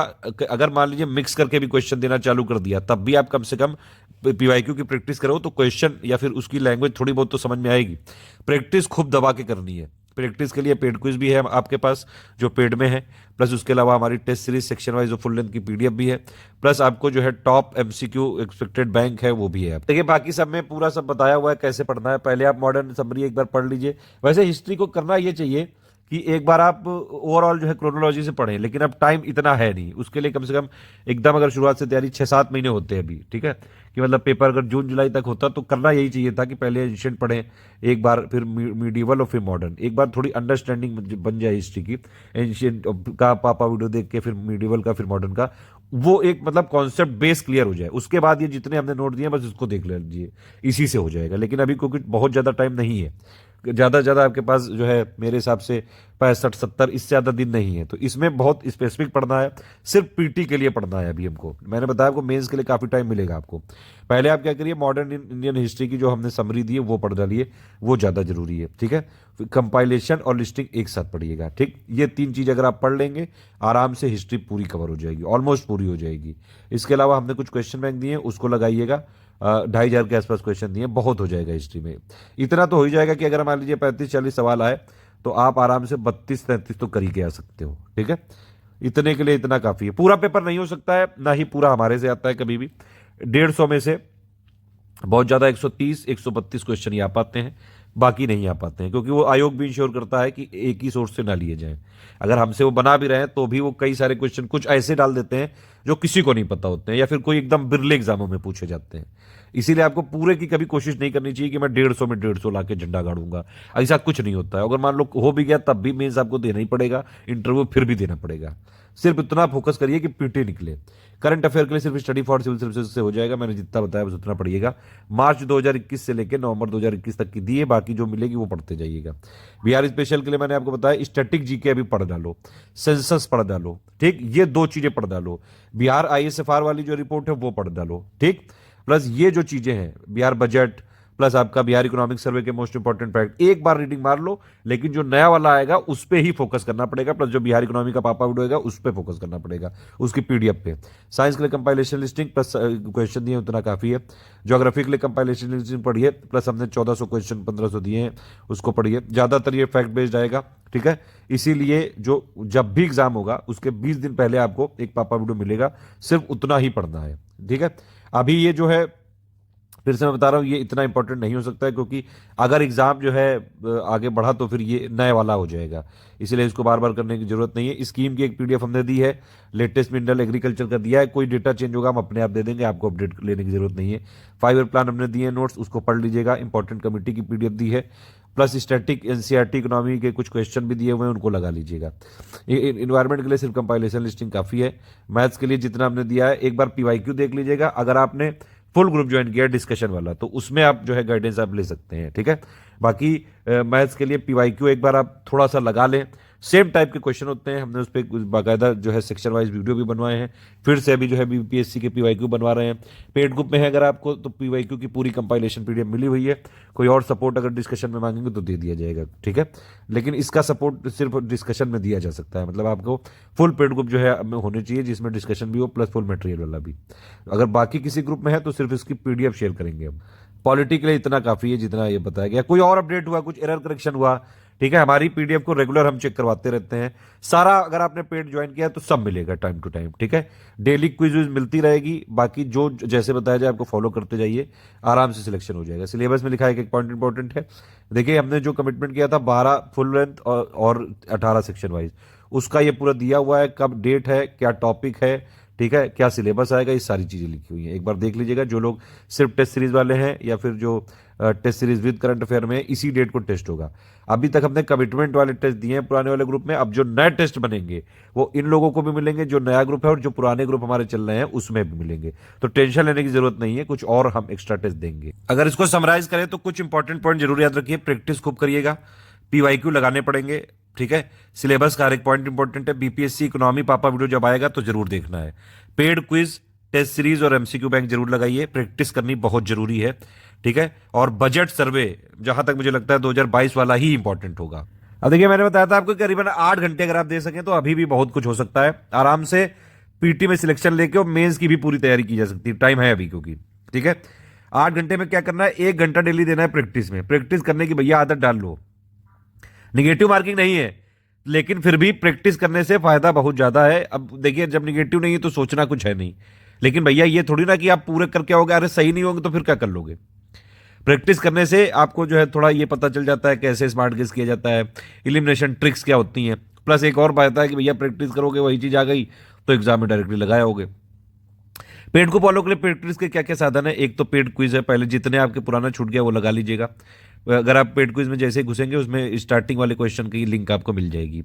अगर मान लीजिए मिक्स करके भी क्वेश्चन देना चालू कर दिया, तब भी आप कम से कम पीवाईक्यू की प्रैक्टिस करो, तो क्वेश्चन या फिर उसकी लैंग्वेज थोड़ी बहुत तो समझ में आएगी। प्रैक्टिस खूब दबा के करनी है। प्रैक्टिस के लिए पेड क्विज भी है आपके पास जो पेड में है, प्लस उसके अलावा हमारी टेस्ट सीरीज सेक्शन वाइज जो फुल लेंथ की पीडीएफ भी है, प्लस आपको जो है टॉप एमसीक्यू एक्सपेक्टेड बैंक है वो भी है। देखिए बाकी सब में पूरा सब बताया हुआ है कैसे पढ़ना है। पहले आप मॉडर्न समरी एक बार पढ़ लीजिए। वैसे हिस्ट्री को करना ये चाहिए कि एक बार आप ओवरऑल जो है क्रोनोलॉजी से पढ़ें, लेकिन अब टाइम इतना है नहीं उसके लिए। कम से कम एकदम अगर शुरुआत से तैयारी 6-7 महीने होते हैं अभी। ठीक है। कि मतलब पेपर अगर जून जुलाई तक होता तो करना यही चाहिए था कि पहले एंशिएंट पढ़ें एक बार, फिर मीडिवल और फिर मॉडर्न, एक बार थोड़ी अंडरस्टैंडिंग बन जाए हिस्ट्री की। एंशिएंट का पापा वीडियो देख के, फिर मीडिवल का, फिर मॉडर्न का, वो एक मतलब कॉन्सेप्ट बेस क्लियर हो जाए। उसके बाद ये जितने हमने नोट दिए बस उसको देख लीजिए, इसी से हो जाएगा। लेकिन अभी क्योंकि बहुत ज़्यादा टाइम नहीं है, ज़्यादा से ज़्यादा आपके पास जो है मेरे हिसाब से 65-70, इससे ज़्यादा दिन नहीं है। तो इसमें बहुत स्पेसिफिक पढ़ना है, सिर्फ पीटी के लिए पढ़ना है अभी हमको। मैंने बताया आपको मेंस के लिए काफ़ी टाइम मिलेगा आपको। पहले आप क्या करिए, मॉडर्न इंडियन हिस्ट्री की जो हमने समरी दी है वो पढ़ डालिए, वो ज़्यादा जरूरी है, ठीक है। कंपाइलेशन और लिस्टिंग एक साथ पढ़िएगा, ठीक। ये 3 चीज़ अगर आप पढ़ लेंगे, आराम से हिस्ट्री पूरी कवर हो जाएगी, ऑलमोस्ट पूरी हो जाएगी। इसके अलावा हमने कुछ क्वेश्चन बैंक दिए हैं, उसको लगाइएगा। 2500 के आसपास क्वेश्चन दिए, बहुत हो जाएगा हिस्ट्री में। इतना तो हो ही जाएगा कि अगर मान लीजिए 35-40 सवाल आए तो आप आराम से 32-33 तो कर ही के आ सकते हो, ठीक है। इतने के लिए इतना काफ़ी है। पूरा पेपर नहीं हो सकता है, ना ही पूरा हमारे से आता है कभी भी। 150 में से बहुत ज़्यादा 130-132 क्वेश्चन ही आ पाते हैं, बाकी नहीं आ पाते हैं, क्योंकि वो आयोग भी इंश्योर करता है कि एक ही सोर्स से ना लिए जाएं। अगर हमसे वो बना भी रहे हैं तो भी वो कई सारे क्वेश्चन कुछ ऐसे डाल देते हैं जो किसी को नहीं पता होते हैं, या फिर कोई एकदम बिरले एग्जामों में पूछे जाते हैं। इसीलिए आपको पूरे की कभी कोशिश नहीं करनी चाहिए कि मैं 150 में 150 ला के झंडा गाड़ूंगा। ऐसा कुछ नहीं होता है। अगर मान लो हो भी गया तब भी मेंस आपको देना ही पड़ेगा, इंटरव्यू फिर भी देना पड़ेगा। सिर्फ इतना फोकस करिए कि पीटी निकले। करंट अफेयर के लिए सिर्फ स्टडी फॉर सिविल सर्विसेज से हो जाएगा, मैंने जितना बताया बस उतना पढ़िएगा। मार्च 2021 से लेकर नवंबर 2021 तक की दी है, बाकी जो मिलेगी वो पढ़ते जाइएगा। बिहार स्पेशल के लिए मैंने आपको बताया स्टैटिक जीके अभी पढ़ डालो, सेंसस पढ़ डालो, ठीक। ये 2 चीजें पढ़ डालो। बिहार आईएसएफआर वाली जो रिपोर्ट है वो पढ़ डालो, ठीक। प्लस ये जो चीजें हैं, बिहार बजट प्लस आपका बिहार इकोनॉमिक सर्वे के मोस्ट इंपॉर्टेंट फैक्ट, एक बार रीडिंग मार लो, लेकिन जो नया वाला आएगा उस पर ही फोकस करना पड़ेगा। प्लस जो बिहार इकोनॉमी का पापा वीडियो होगा उस पर फोकस करना पड़ेगा, उसकी पीडीएफ पे। साइंस के लिए कंपाइलेशन लिस्टिंग प्लस क्वेश्चन दिए उतना काफी है। ज्योग्राफी के लिए कंपाइलेशन लिस्टिंग पढ़िए, प्लस हमने 1400 क्वेश्चन 1500 दिए हैं, उसको पढ़िए। ज्यादातर ये फैक्ट बेस्ड आएगा, ठीक है। इसीलिए जो जब भी एग्जाम होगा उसके 20 दिन पहले आपको एक पापा वीडियो मिलेगा, सिर्फ उतना ही पढ़ना है, ठीक है। अभी ये जो है फिर से मैं बता रहा हूँ, ये इतना इंपॉर्टेंट नहीं हो सकता है, क्योंकि अगर एग्जाम जो है आगे बढ़ा तो फिर ये नए वाला हो जाएगा, इसलिए इसको बार बार करने की जरूरत नहीं है। स्कीम की एक पीडीएफ हमने दी है, लेटेस्ट मिनरल एग्रीकल्चर का दिया है, कोई डेटा चेंज होगा हम अपने आप दे देंगे, आपको अपडेट लेने की जरूरत नहीं है। 5 ईयर प्लान हमने दिए नोट्स, उसको पढ़ लीजिएगा। इंपॉर्टेंट कमेटी की पीडीएफ दी है, प्लस स्टैटिक एनसीईआरटी इकोनॉमी के कुछ क्वेश्चन भी दिए हुए हैं, उनको लगा लीजिएगा। इन्वायरमेंट के लिए सिर्फ कंपाइलेशन लिस्टिंग काफी है। मैथ्स के लिए जितना हमने दिया है, एक बार पीवाईक्यू देख लीजिएगा। अगर आपने फुल ग्रुप ज्वाइन किया डिस्कशन वाला तो उसमें आप जो है गाइडेंस आप ले सकते हैं, ठीक है। बाकी मैथ्स के लिए पीवाईक्यू एक बार आप थोड़ा सा लगा लें, सेम टाइप के क्वेश्चन होते हैं, हमने उस पर बाकायदा जो है सेक्शन वाइज वीडियो भी बनवाए हैं। फिर से अभी जो है बीपीएससी के पीवाईक्यू बनवा रहे हैं। पेड ग्रुप में है अगर आपको, तो पीवाईक्यू की पूरी कंपाइलेशन पीडीएफ मिली हुई है। कोई और सपोर्ट अगर डिस्कशन में मांगेंगे तो दे दिया जाएगा, ठीक है। लेकिन इसका सपोर्ट सिर्फ डिस्कशन में दिया जा सकता है, मतलब आपको फुल पेड ग्रुप जो है होने चाहिए, जिसमें डिस्कशन भी हो प्लस फुल मटेरियल वाला भी। अगर बाकी किसी ग्रुप में है तो सिर्फ इसकी पीडीएफ शेयर करेंगे हम। पॉलिटी के लिए इतना काफी है जितना ये बताया गया। कोई और अपडेट हुआ, कुछ एरर करेक्शन हुआ, ठीक है, हमारी पीडीएफ को रेगुलर हम चेक करवाते रहते हैं सारा। अगर आपने पेड ज्वाइन किया तो सब मिलेगा टाइम टू टाइम, ठीक है। डेली क्विज मिलती रहेगी, बाकी जो जैसे बताया जाए आपको फॉलो करते जाइए, आराम से सिलेक्शन हो जाएगा। सिलेबस में लिखा है कि एक पॉइंट इंपॉर्टेंट है, देखिए हमने जो कमिटमेंट किया था 12 फुल लेंथ और 18 सेक्शन वाइज, उसका ये पूरा दिया हुआ है, कब डेट है, क्या टॉपिक है, ठीक है, क्या सिलेबस आएगा, ये सारी चीजें लिखी हुई हैं। एक बार देख लीजिएगा, जो लोग सिर्फ टेस्ट सीरीज वाले हैं या फिर जो test series with current affair में इसी डेट को टेस्ट होगा। अभी तक हमने कमिटमेंट वाले टेस्ट दिए हैं पुराने वाले ग्रुप में, अब जो नए टेस्ट बनेंगे वो इन लोगों को भी मिलेंगे, जो नया ग्रुप है, और जो पुराने ग्रुप हमारे चल रहे हैं उसमें भी मिलेंगे। तो टेंशन लेने की जरूरत नहीं है, कुछ और हम एक्स्ट्रा टेस्ट देंगे। अगर इसको समराइज करें तो कुछ इंपॉर्टेंट पॉइंट जरूर याद रखिए। प्रैक्टिस खूब करिएगा, पीवाईक्यू लगाने पड़ेंगे, ठीक है। सिलेबस का हर एक पॉइंट इंपॉर्टेंट है। बीपीएससी इकोनॉमी पापा वीडियो जब आएगा तो जरूर देखना है। पेड क्विज, टेस्ट सीरीज और एमसीक्यू बैंक जरूर लगाइए, प्रैक्टिस करनी बहुत जरूरी है, ठीक है। और बजट सर्वे जहां तक मुझे लगता है 2022 वाला ही इंपॉर्टेंट होगा। अब देखिए मैंने बताया था आपको करीबन 8 घंटे अगर आप दे सकें तो अभी भी बहुत कुछ हो सकता है। आराम से पीटी में सिलेक्शन लेके और मेंस की भी पूरी तैयारी की जा सकती है, टाइम है अभी क्योंकि, ठीक है। 8 घंटे में क्या करना है, 1 घंटा डेली देना है प्रैक्टिस में। प्रैक्टिस करने की भैया आदत डाल लो। निगेटिव मार्किंग नहीं है, लेकिन फिर भी प्रैक्टिस करने से फायदा बहुत ज्यादा है। अब देखिए जब निगेटिव नहीं है तो सोचना कुछ है नहीं, लेकिन भैया ये थोड़ी ना कि आप पूरे करके आओगे, अरे सही नहीं होंगे तो फिर क्या कर लोगे। प्रैक्टिस करने से आपको जो है थोड़ा ये पता चल जाता है कैसे स्मार्ट गेस किया जाता है, एलिमिनेशन ट्रिक्स क्या होती हैं। प्लस एक और बात है कि भैया प्रैक्टिस करोगे वही चीज आ गई तो एग्जाम में डायरेक्टली लगाए होगे। पेड को फॉलो के लिए प्रैक्टिस के क्या क्या साधन है, एक तो पेड क्विज है, पहले जितने आपके पुराना छूट गया वो लगा लीजिएगा। अगर आप पेड क्विज में जैसे ही घुसेंगे उसमें स्टार्टिंग वाले क्वेश्चन की लिंक आपको मिल जाएगी।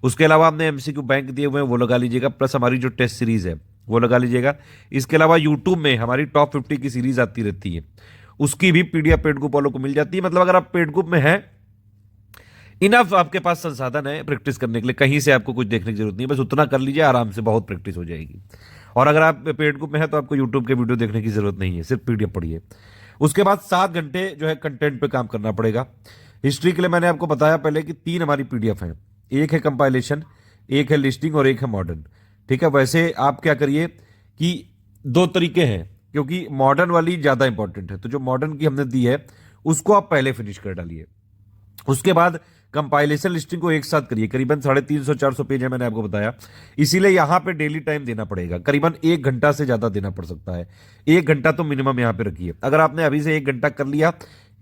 उसके अलावा हमने एमसीक्यू बैंक दिए हुए हैं वो लगा लीजिएगा, प्लस हमारी जो टेस्ट सीरीज है वो लगा लीजिएगा। इसके अलावा यूट्यूब में हमारी टॉप 50 की सीरीज आती रहती है, उसकी भी पीडीएफ पेड ग्रुप वालों को मिल जाती है। मतलब अगर आप पेड ग्रुप में हैं इनफ आपके पास संसाधन है प्रैक्टिस करने के लिए, कहीं से आपको कुछ देखने की जरूरत नहीं है, बस उतना कर लीजिए आराम से, बहुत प्रैक्टिस हो जाएगी। और अगर आप पेड ग्रुप में है तो आपको यूट्यूब के वीडियो देखने की जरूरत नहीं है, सिर्फ पीडीएफ पढ़िए। उसके बाद 7 घंटे जो है कंटेंट पे काम करना पड़ेगा। हिस्ट्री के लिए मैंने आपको बताया पहले कि 3 हमारी पीडीएफ हैं, एक है कंपाइलेशन, एक है लिस्टिंग और एक है मॉडर्न। ठीक है, वैसे आप क्या करिए कि 2 तरीके हैं, क्योंकि मॉडर्न वाली ज़्यादा इंपॉर्टेंट है, तो जो मॉडर्न की हमने दी है उसको आप पहले फिनिश कर डालिए। उसके बाद कंपाइलेशन लिस्टिंग को एक साथ करिए, करीबन 350-400 पेज है, मैंने आपको बताया, इसीलिए यहां पे डेली टाइम देना पड़ेगा, करीबन 1 घंटा से ज्यादा देना पड़ सकता है। 1 घंटा तो मिनिमम यहां पे रखिए। अगर आपने अभी से 1 घंटा कर लिया,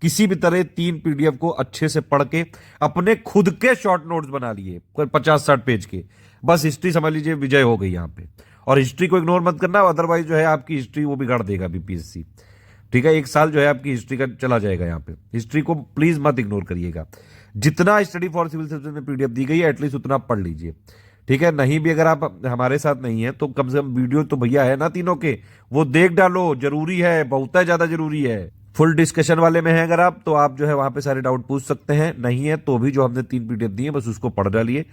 किसी भी तरह 3 पीडीएफ को अच्छे से पढ़ के अपने खुद के शॉर्ट नोट्स बना लिए, कोई 50-60 पेज के, बस हिस्ट्री समझ लीजिए विजय हो गई यहां पे। और हिस्ट्री को इग्नोर मत करना, अदरवाइज जो है आपकी हिस्ट्री वो बिगाड़ देगा बीपीएससी। ठीक है, 1 साल जो है आपकी हिस्ट्री का चला जाएगा यहाँ पे। हिस्ट्री को प्लीज मत इग्नोर करिएगा। जितना स्टडी फॉर सिविल सर्विसेज में पीडीएफ दी गई है एटलीस्ट उतना पढ़ लीजिए। ठीक है, नहीं भी अगर आप हमारे साथ नहीं है तो कम से कम वीडियो तो भैया है ना तीनों के, वो देख डालो, जरूरी है, बहुत है, ज्यादा जरूरी है। फुल डिस्कशन वाले में है अगर आप, तो आप जो है वहां पे सारे डाउट पूछ सकते हैं, नहीं है तो भी जो हमने 3 पीडीएफ दी है बस उसको पढ़ डालिए।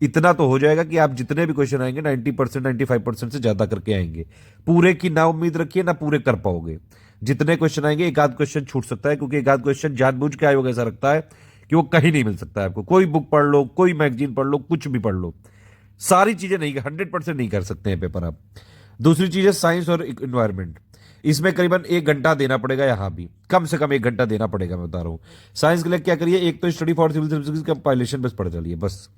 इतना तो हो जाएगा कि आप जितने भी क्वेश्चन आएंगे 90% 95% से ज्यादा करके आएंगे। पूरे की ना उम्मीद रखिए, ना पूरे कर पाओगे। जितने क्वेश्चन आएंगे एक आध क्वेश्चन छूट सकता है, क्योंकि एक आध क्वेश्चन जानबूझ के आयोग ऐसा रखता है कि वो कहीं नहीं मिल सकता है आपको। कोई बुक पढ़ लो, कोई मैगजीन पढ़ लो, कुछ भी पढ़ लो, सारी चीजें नहीं, 100% नहीं कर सकते हैं पेपर आप। दूसरी चीज है साइंस और इन्वायरमेंट, इसमें करीबन 1 घंटा देना पड़ेगा, यहां भी कम से कम 1 घंटा देना पड़ेगा, मैं बता रहा हूं। साइंस के लिए क्या करिए, एक तो study for civil services compilation बस पढ़ चलिए बस।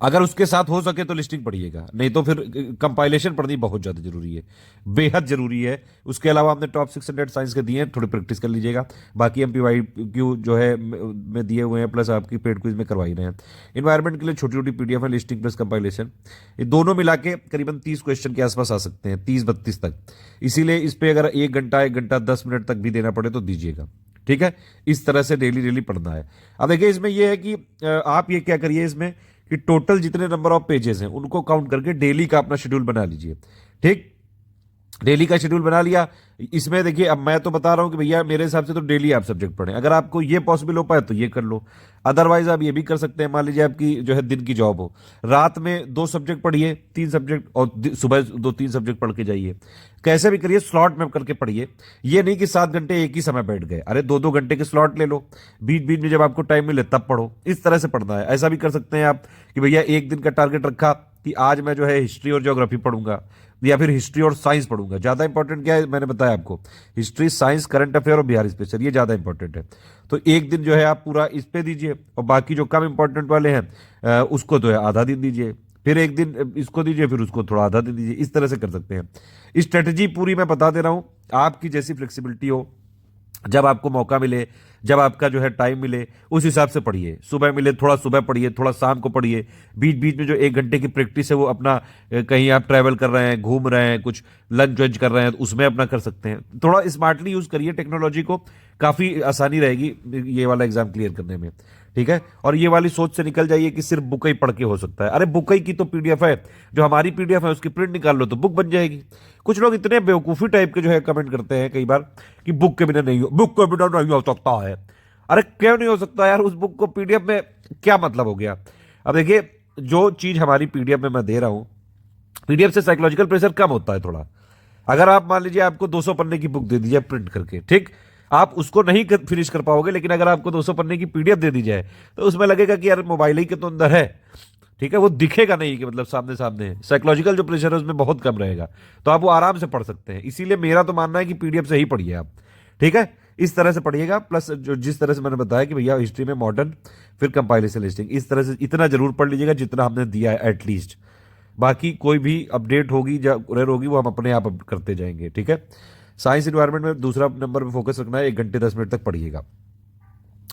अगर उसके साथ हो सके तो लिस्टिंग पढ़िएगा, नहीं तो फिर कंपाइलेशन पढ़नी बहुत ज्यादा जरूरी है, बेहद जरूरी है। उसके अलावा हमने टॉप 600 साइंस के दिए हैं, थोड़ी प्रैक्टिस कर लीजिएगा। बाकी MPYQ जो है में दिए हुए हैं, प्लस आपकी पेड क्विज में करवाई रहे हैं। इन्वायरमेंट के लिए छोटी छोटी पीडीएफ है, लिस्टिंग प्लस कंपाइलेशन, ये दोनों मिला के करीबन 30 क्वेश्चन के आसपास आ सकते हैं, 30-32 तक। इसीलिए इस पर अगर 1 घंटा 10 मिनट तक भी देना पड़े तो दीजिएगा। ठीक है, इस तरह से डेली डेली पढ़ना है। अब देखिए इसमें यह है कि आप ये क्या करिए इसमें कि टोटल जितने नंबर ऑफ पेजेस हैं उनको काउंट करके डेली का अपना शेड्यूल बना लीजिए। ठीक, डेली का शेड्यूल बना लिया। इसमें देखिए अब मैं तो बता रहा हूं कि भैया मेरे हिसाब से तो डेली आप सब्जेक्ट पढ़ें, अगर आपको ये पॉसिबल हो पाए तो ये कर लो। अदरवाइज आप ये भी कर सकते हैं, मान लीजिए आपकी जो है दिन की जॉब हो, रात में 2 सब्जेक्ट पढ़िए, 3 सब्जेक्ट, और सुबह 2-3 सब्जेक्ट पढ़ के जाइए। कैसे भी करिए, स्लॉट में करके पढ़िए। ये नहीं कि 7 घंटे एक ही समय बैठ गए, अरे 2-2 घंटे के स्लॉट ले लो, बीच बीच में जब आपको टाइम मिले तब पढ़ो। इस तरह से पढ़ना है। ऐसा भी कर सकते हैं आप कि भैया एक दिन का टारगेट रखा कि आज मैं जो है हिस्ट्री और ज्योग्राफी पढ़ूंगा, या फिर हिस्ट्री और साइंस पढ़ूंगा। ज्यादा इंपॉर्टेंट क्या है मैंने बताया आपको, हिस्ट्री, साइंस, करंट अफेयर और बिहार स्पेशल, ये ज्यादा इंपॉर्टेंट है। तो एक दिन जो है आप पूरा इस पे दीजिए, और बाकी जो कम इंपॉर्टेंट वाले हैं उसको तो है आधा दिन दीजिए, फिर एक दिन इसको दीजिए, फिर उसको थोड़ा आधा दिन दीजिए। इस तरह से कर सकते हैं। स्ट्रेटजी पूरी मैं बता दे रहा हूं, आपकी जैसी फ्लेक्सिबिलिटी हो, जब आपको मौका मिले, जब आपका जो है टाइम मिले, उस हिसाब से पढ़िए। सुबह मिले थोड़ा सुबह पढ़िए, थोड़ा शाम को पढ़िए। बीच बीच में जो 1 घंटे की प्रैक्टिस है वो अपना कहीं आप ट्रैवल कर रहे हैं, घूम रहे हैं, कुछ लंच वंच कर रहे हैं, उसमें अपना कर सकते हैं। थोड़ा स्मार्टली यूज करिए टेक्नोलॉजी को, काफी आसानी रहेगी ये वाला एग्जाम क्लियर करने में। ठीक है, और ये वाली सोच से निकल जाइए कि सिर्फ बुक ही पढ़ के हो सकता है। अरे बुक ही की तो पीडीएफ है, जो हमारी पीडीएफ है उसकी प्रिंट निकाल लो तो बुक बन जाएगी। कुछ लोग इतने बेवकूफी टाइप के जो है कमेंट करते हैं कई बार कि बुक के बिना नहीं हो, बुक के बिना नहीं हो सकता है। अरे क्यों नहीं हो सकता यार, उस बुक को पीडीएफ में क्या मतलब हो गया। अब देखिए जो चीज हमारी पीडीएफ में मैं दे रहा हूं, पीडीएफ से साइकोलॉजिकल प्रेशर कम होता है थोड़ा। अगर आप मान लीजिए आपको 200 पन्ने की बुक दे दी जाए प्रिंट करके, ठीक, आप उसको नहीं फिनिश कर पाओगे, लेकिन अगर आपको 200 पन्ने की पीडीएफ दे दी जाए तो उसमें लगेगा कि यार मोबाइल ही के तो अंदर है। ठीक है, वो दिखेगा नहीं कि मतलब सामने सामने है। साइकोलॉजिकल जो प्रेशर है उसमें बहुत कम रहेगा, तो आप वो आराम से पढ़ सकते हैं। इसीलिए मेरा तो मानना है कि पीडीएफ से ही पढ़िए आप। ठीक है, इस तरह से पढ़िएगा। प्लस जो जिस तरह से मैंने बताया कि भैया हिस्ट्री में मॉडर्न, फिर कंपाइलेशन लिस्टिंग, इस तरह से इतना जरूर पढ़ लीजिएगा जितना हमने दिया है एटलीस्ट। बाकी कोई भी अपडेट होगी या एरर होगी वो हम अपने आप करते जाएंगे। ठीक है, साइंस इन्वायरमेंट में दूसरा नंबर पे फोकस रखना है, 1 घंटे 10 मिनट तक पढ़िएगा।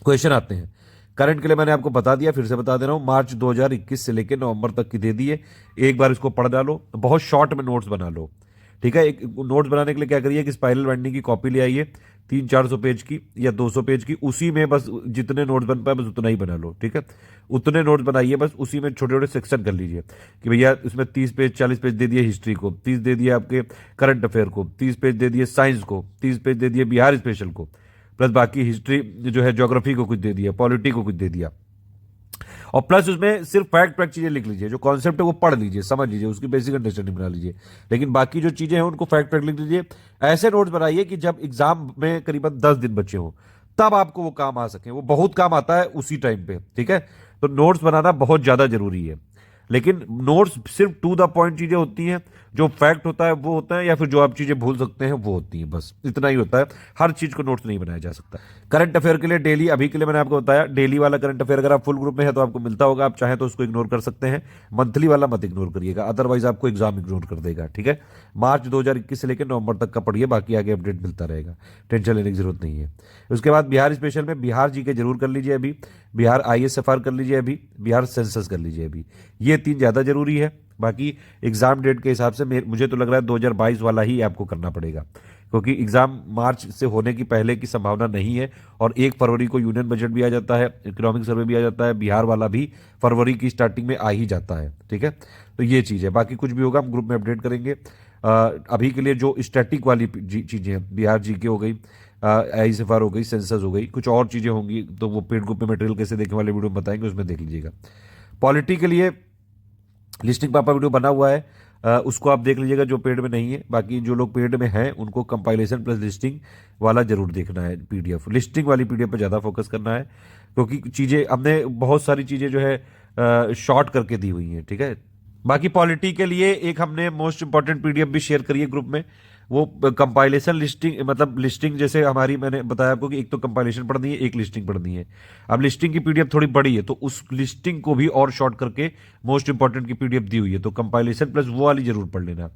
क्वेश्चन आते हैं करंट के लिए, मैंने आपको बता दिया, फिर से बता दे रहा हूं, मार्च 2021 से लेकर नवंबर तक की दे दी है। एक बार इसको पढ़ डालो, बहुत शॉर्ट में नोट्स बना लो। ठीक है, एक नोट्स बनाने के लिए क्या करिए कि स्पाइरल बाइंडिंग की कॉपी ले आइए, 300-400 पेज की या 200 पेज की, उसी में बस जितने नोट्स बन पाए बस उतना ही बना लो। ठीक है, उतने नोट्स बनाइए, बस उसी में छोटे छोटे सेक्शन कर लीजिए कि भैया इसमें 30 पेज 40 पेज दे दिए हिस्ट्री को, 30 दे दिए आपके करंट अफेयर को, 30 पेज दे दिए साइंस को, 30 पेज दे दिए बिहार स्पेशल को, प्लस बाकी हिस्ट्री जो है, ज्योग्राफी को कुछ दे दिया, पॉलिटी को कुछ दे दिया, और प्लस उसमें सिर्फ फैक्ट फैक्ट चीजें लिख लीजिए, जो कॉन्सेप्ट है वो पढ़ लीजिए, समझ लीजिए, उसकी बेसिक अंडरस्टैंडिंग बना लीजिए, लेकिन बाकी जो चीजें हैं उनको फैक्ट फैक्ट लिख लीजिए। ऐसे नोट्स बनाइए कि जब एग्जाम में करीबन 10 दिन बचे हो तब आपको वो काम आ सके, वो बहुत काम आता है उसी टाइम पे, ठीक है। तो नोट्स बनाना बहुत ज्यादा जरूरी है, लेकिन नोट्स सिर्फ टू द पॉइंट चीजें होती हैं, जो फैक्ट होता है वो होता है, या फिर जो आप चीजें भूल सकते हैं वो होती हैं, बस इतना ही होता है। हर चीज को नोट्स नहीं बनाया जा सकता। करंट अफेयर के लिए डेली, अभी के लिए मैंने आपको बताया डेली वाला करंट अफेयर अगर आप फुल ग्रुप में है तो आपको मिलता होगा, आप चाहें तो उसको इग्नोर कर सकते हैं। मंथली वाला मत इग्नोर करिएगा, अदरवाइज आपको एग्जाम इग्नोर कर देगा, ठीक है। मार्च 2021 से लेकर नवंबर तक का पढ़िए, बाकी आगे अपडेट मिलता रहेगा, टेंशन लेने की जरूरत नहीं है। उसके बाद बिहार स्पेशल में बिहार जी के जरूर कर लीजिए अभी, बिहार ISFR कर लीजिए अभी, बिहार सेंसस कर लीजिए अभी, ये 3 ज्यादा जरूरी है। बाकी एग्जाम डेट के हिसाब से मुझे तो लग रहा है 2022 वाला ही आपको करना पड़ेगा, क्योंकि एग्जाम मार्च से होने की पहले की संभावना नहीं है, और 1 फरवरी को यूनियन बजट भी आ जाता है, इकोनॉमिक सर्वे भी आ जाता है, बिहार वाला भी फरवरी की स्टार्टिंग में आ ही जाता है, ठीक है। तो ये चीज़ है, बाकी कुछ भी होगा हम ग्रुप में अपडेट करेंगे। अभी के लिए जो स्टैटिक वाली चीज़ें हैं, बिहार GK हो गई, ISFR हो गई, सेंसस हो गई, कुछ और चीज़ें होंगी तो वो पेड ग्रुप में मटेरियल कैसे देखने वाले वीडियो में बताएंगे, उसमें देख लीजिएगा। पॉलिटी के लिए लिस्टिंग पापा वीडियो बना हुआ है, उसको आप देख लीजिएगा जो पेड में नहीं है। बाकी जो लोग पेड में हैं उनको कंपाइलेशन प्लस लिस्टिंग वाला जरूर देखना है, PDF लिस्टिंग वाली PDF पर ज़्यादा फोकस करना है, क्योंकि चीज़ें हमने बहुत सारी चीज़ें जो है शॉर्ट करके दी हुई हैं, ठीक है। बाकी पॉलिटी के लिए एक हमने मोस्ट इंपॉर्टेंट PDF भी शेयर करी है ग्रुप में, वो कंपाइलेशन लिस्टिंग, मतलब लिस्टिंग जैसे हमारी, मैंने बताया आपको कि एक तो कंपाइलेशन पढ़नी है, एक लिस्टिंग पढ़नी है। अब लिस्टिंग की PDF थोड़ी बड़ी है, तो उस लिस्टिंग को भी और शॉर्ट करके मोस्ट इंपॉर्टेंट की PDF दी हुई है, तो कंपाइलेशन प्लस वो वाली जरूर पढ़ लेना।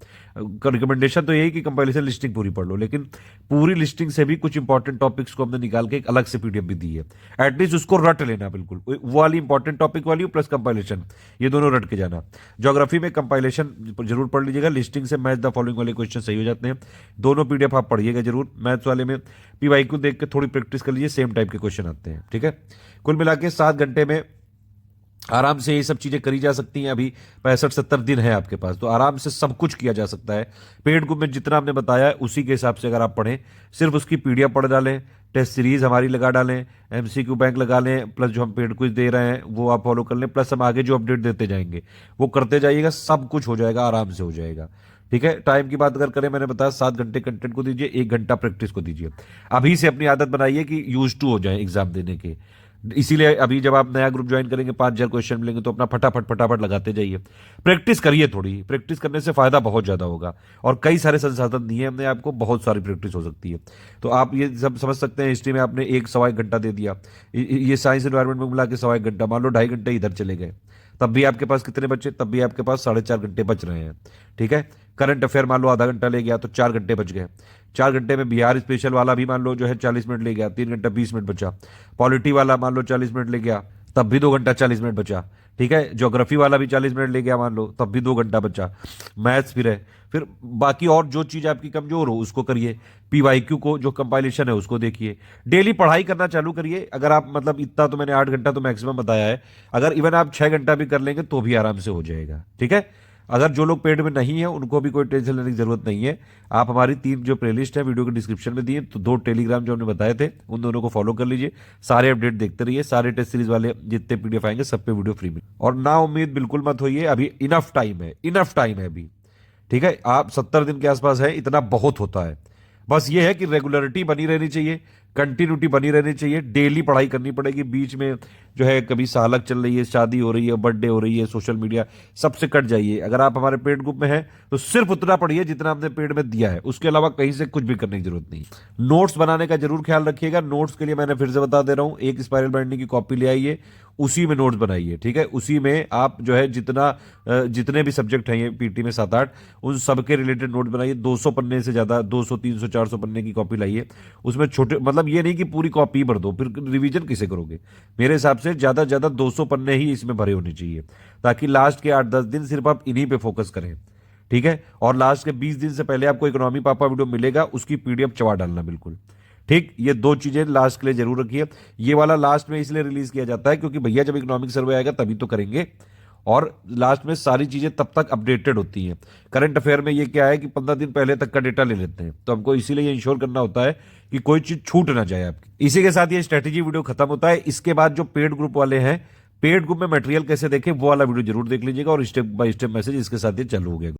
रिकमेंडेशन तो यही कि कंपाइलेशन लिस्टिंग पूरी पढ़ लो, लेकिन पूरी लिस्टिंग से भी कुछ इंपॉर्टेंट टॉपिक्स को हमने निकाल के एक अलग से PDF भी दी है, एटलीस्ट उसको रट लेना बिल्कुल, वो वाली इंपॉर्टेंट टॉपिक वाली प्लस कंपाइलेशन, ये दोनों रट के जाना। ज्योग्राफी में कंपाइलेशन जरूर पढ़ लीजिएगा, लिस्टिंग से मैच द फॉलोइंग वाले क्वेश्चन सही हो जाते हैं, दोनों PDF आप पढ़िएगा जरूर। मैथ्स वाले में PYQ देख के थोड़ी प्रैक्टिस कर लीजिए, सेम टाइप के क्वेश्चन आते हैं, ठीक है। कुल मिला के 7 घंटे में आराम से ये सब चीजें करी जा सकती हैं। अभी 65-70 दिन है आपके पास, तो आराम से सब कुछ किया जा सकता है। पेड ग्रुप में जितना हमने बताया है उसी के हिसाब से अगर आप पढ़ें, सिर्फ उसकी PDF पढ़ डालें, टेस्ट सीरीज हमारी लगा डालें, MCQ बैंक लगा लें, प्लस जो हम पेड क्विज दे रहे हैं वो आप फॉलो कर लें, प्लस हम आगे जो अपडेट देते जाएंगे वो करते जाइएगा, सब कुछ हो जाएगा, आराम से हो जाएगा, ठीक है। टाइम की बात अगर करें, मैंने बताया 7 घंटे कंटेंट को दीजिए, 1 घंटा प्रैक्टिस को दीजिए। अभी से अपनी आदत बनाइए कि यूज टू हो जाए एग्जाम देने के, इसीलिए अभी जब आप नया ग्रुप ज्वाइन करेंगे 5000 क्वेश्चन मिलेंगे तो अपना फटाफट फटाफट लगाते जाइए, प्रैक्टिस करिए, थोड़ी प्रैक्टिस करने से फायदा बहुत ज्यादा होगा, और कई सारे संसाधन दिए हमने आपको, बहुत सारी प्रैक्टिस हो सकती है। तो आप ये सब समझ सकते हैं, हिस्ट्री में आपने 1-1.25 घंटा दे दिया, ये साइंस एनवायरमेंट में मिला के 1.25 घंटा, मान लो 2.5 घंटे इधर चले गए, तब भी आपके पास कितने बचे, तब भी आपके पास 4.5 घंटे बच रहे हैं, ठीक है। करंट अफेयर मान लो आधा घंटा ले गया तो 4 घंटे बच गए, 4 घंटे में बिहार स्पेशल वाला भी मान लो जो है 40 मिनट ले गया, 3 घंटा 20 मिनट बचा। पॉलिटी वाला मान लो 40 मिनट ले गया, तब भी 2 घंटा 40 मिनट बचा, ठीक है। ज्योग्राफी वाला भी 40 मिनट ले गया मान लो, तब भी 2 घंटा बचा। मैथ्स फिर है, फिर बाकी और जो चीज आपकी कमजोर हो उसको करिए, PYQ को जो कंपाइलेशन है उसको देखिए, डेली पढ़ाई करना चालू करिए। अगर आप मतलब इतना तो मैंने 8 घंटा तो मैक्सिमम बताया है, अगर इवन आप 6 घंटा भी कर लेंगे तो भी आराम से हो जाएगा, ठीक है। अगर जो लोग पेड में नहीं है उनको भी कोई टेंशन लेने की जरूरत नहीं है, आप हमारी 3 जो प्लेलिस्ट है वीडियो के डिस्क्रिप्शन में दिए, तो 2 टेलीग्राम जो हमने बताए थे उन दोनों को फॉलो कर लीजिए, सारे अपडेट देखते रहिए, सारे टेस्ट सीरीज वाले जितने PDF आएंगे सब पे वीडियो फ्री में। और ना उम्मीद बिल्कुल मत होइए, अभी इनफ टाइम है, इनफ टाइम है अभी, ठीक है। आप 70 दिन के आसपास है, इतना बहुत होता है। बस ये है कि रेगुलरिटी बनी रहनी चाहिए, कंटिन्यूटी बनी रहनी चाहिए, डेली पढ़ाई करनी पड़ेगी। बीच में जो है कभी सालक चल रही है, शादी हो रही है, बर्थडे हो रही है, सोशल मीडिया, सबसे कट जाइए। अगर आप हमारे पेड ग्रुप में हैं तो सिर्फ उतना पढ़िए जितना हमने पेड में दिया है, उसके अलावा कहीं से कुछ भी करने की जरूरत नहीं। नोट्स बनाने का जरूर ख्याल रखिएगा। नोट्स के लिए मैंने फिर से बता दे रहा हूं, एक स्पाइरल बाइंडिंग की कॉपी ले आइए, उसी में नोट्स बनाइए, ठीक है। उसी में आप जो है जितने भी सब्जेक्ट हैं ये PT में 7-8, उन सबके रिलेटेड नोट बनाइए। 200 पन्ने से ज्यादा, 200, 300, 400 पन्ने की कॉपी लाइए। उसमें छोटे, मतलब ये नहीं कि पूरी कॉपी भर दो, फिर रिवीजन किसे करोगे। मेरे हिसाब से ज्यादा से ज्यादा 200 पन्ने ही इसमें भरे होने चाहिए, ताकि लास्ट के 8-10 दिन सिर्फ आप इन्हीं पे फोकस करें, ठीक है। और लास्ट के 20 दिन से पहले आपको इकोनॉमी पापा वीडियो मिलेगा, उसकी PDF चबा डालना बिल्कुल, ठीक। ये 2 चीजें लास्ट के लिए जरूर रखिए। ये वाला लास्ट में इसलिए रिलीज किया जाता है क्योंकि भैया जब इकोनॉमिक सर्वे आएगा तभी तो करेंगे, और लास्ट में सारी चीजें तब तक अपडेटेड होती हैं। करंट अफेयर में ये क्या है कि 15 दिन पहले तक का डेटा ले लेते हैं, तो हमको इसीलिए इंश्योर करना होता है कि कोई चीज छूट ना जाए आपकी। इसी के साथ ये स्ट्रेटेजी वीडियो खत्म होता है। इसके बाद जो पेड ग्रुप वाले हैं, पेड ग्रुप में मटेरियल कैसे देखें वो वाला वीडियो जरूर देख लीजिएगा, और स्टेप बाय स्टेप मैसेज इसके साथ ये चालू हो गया।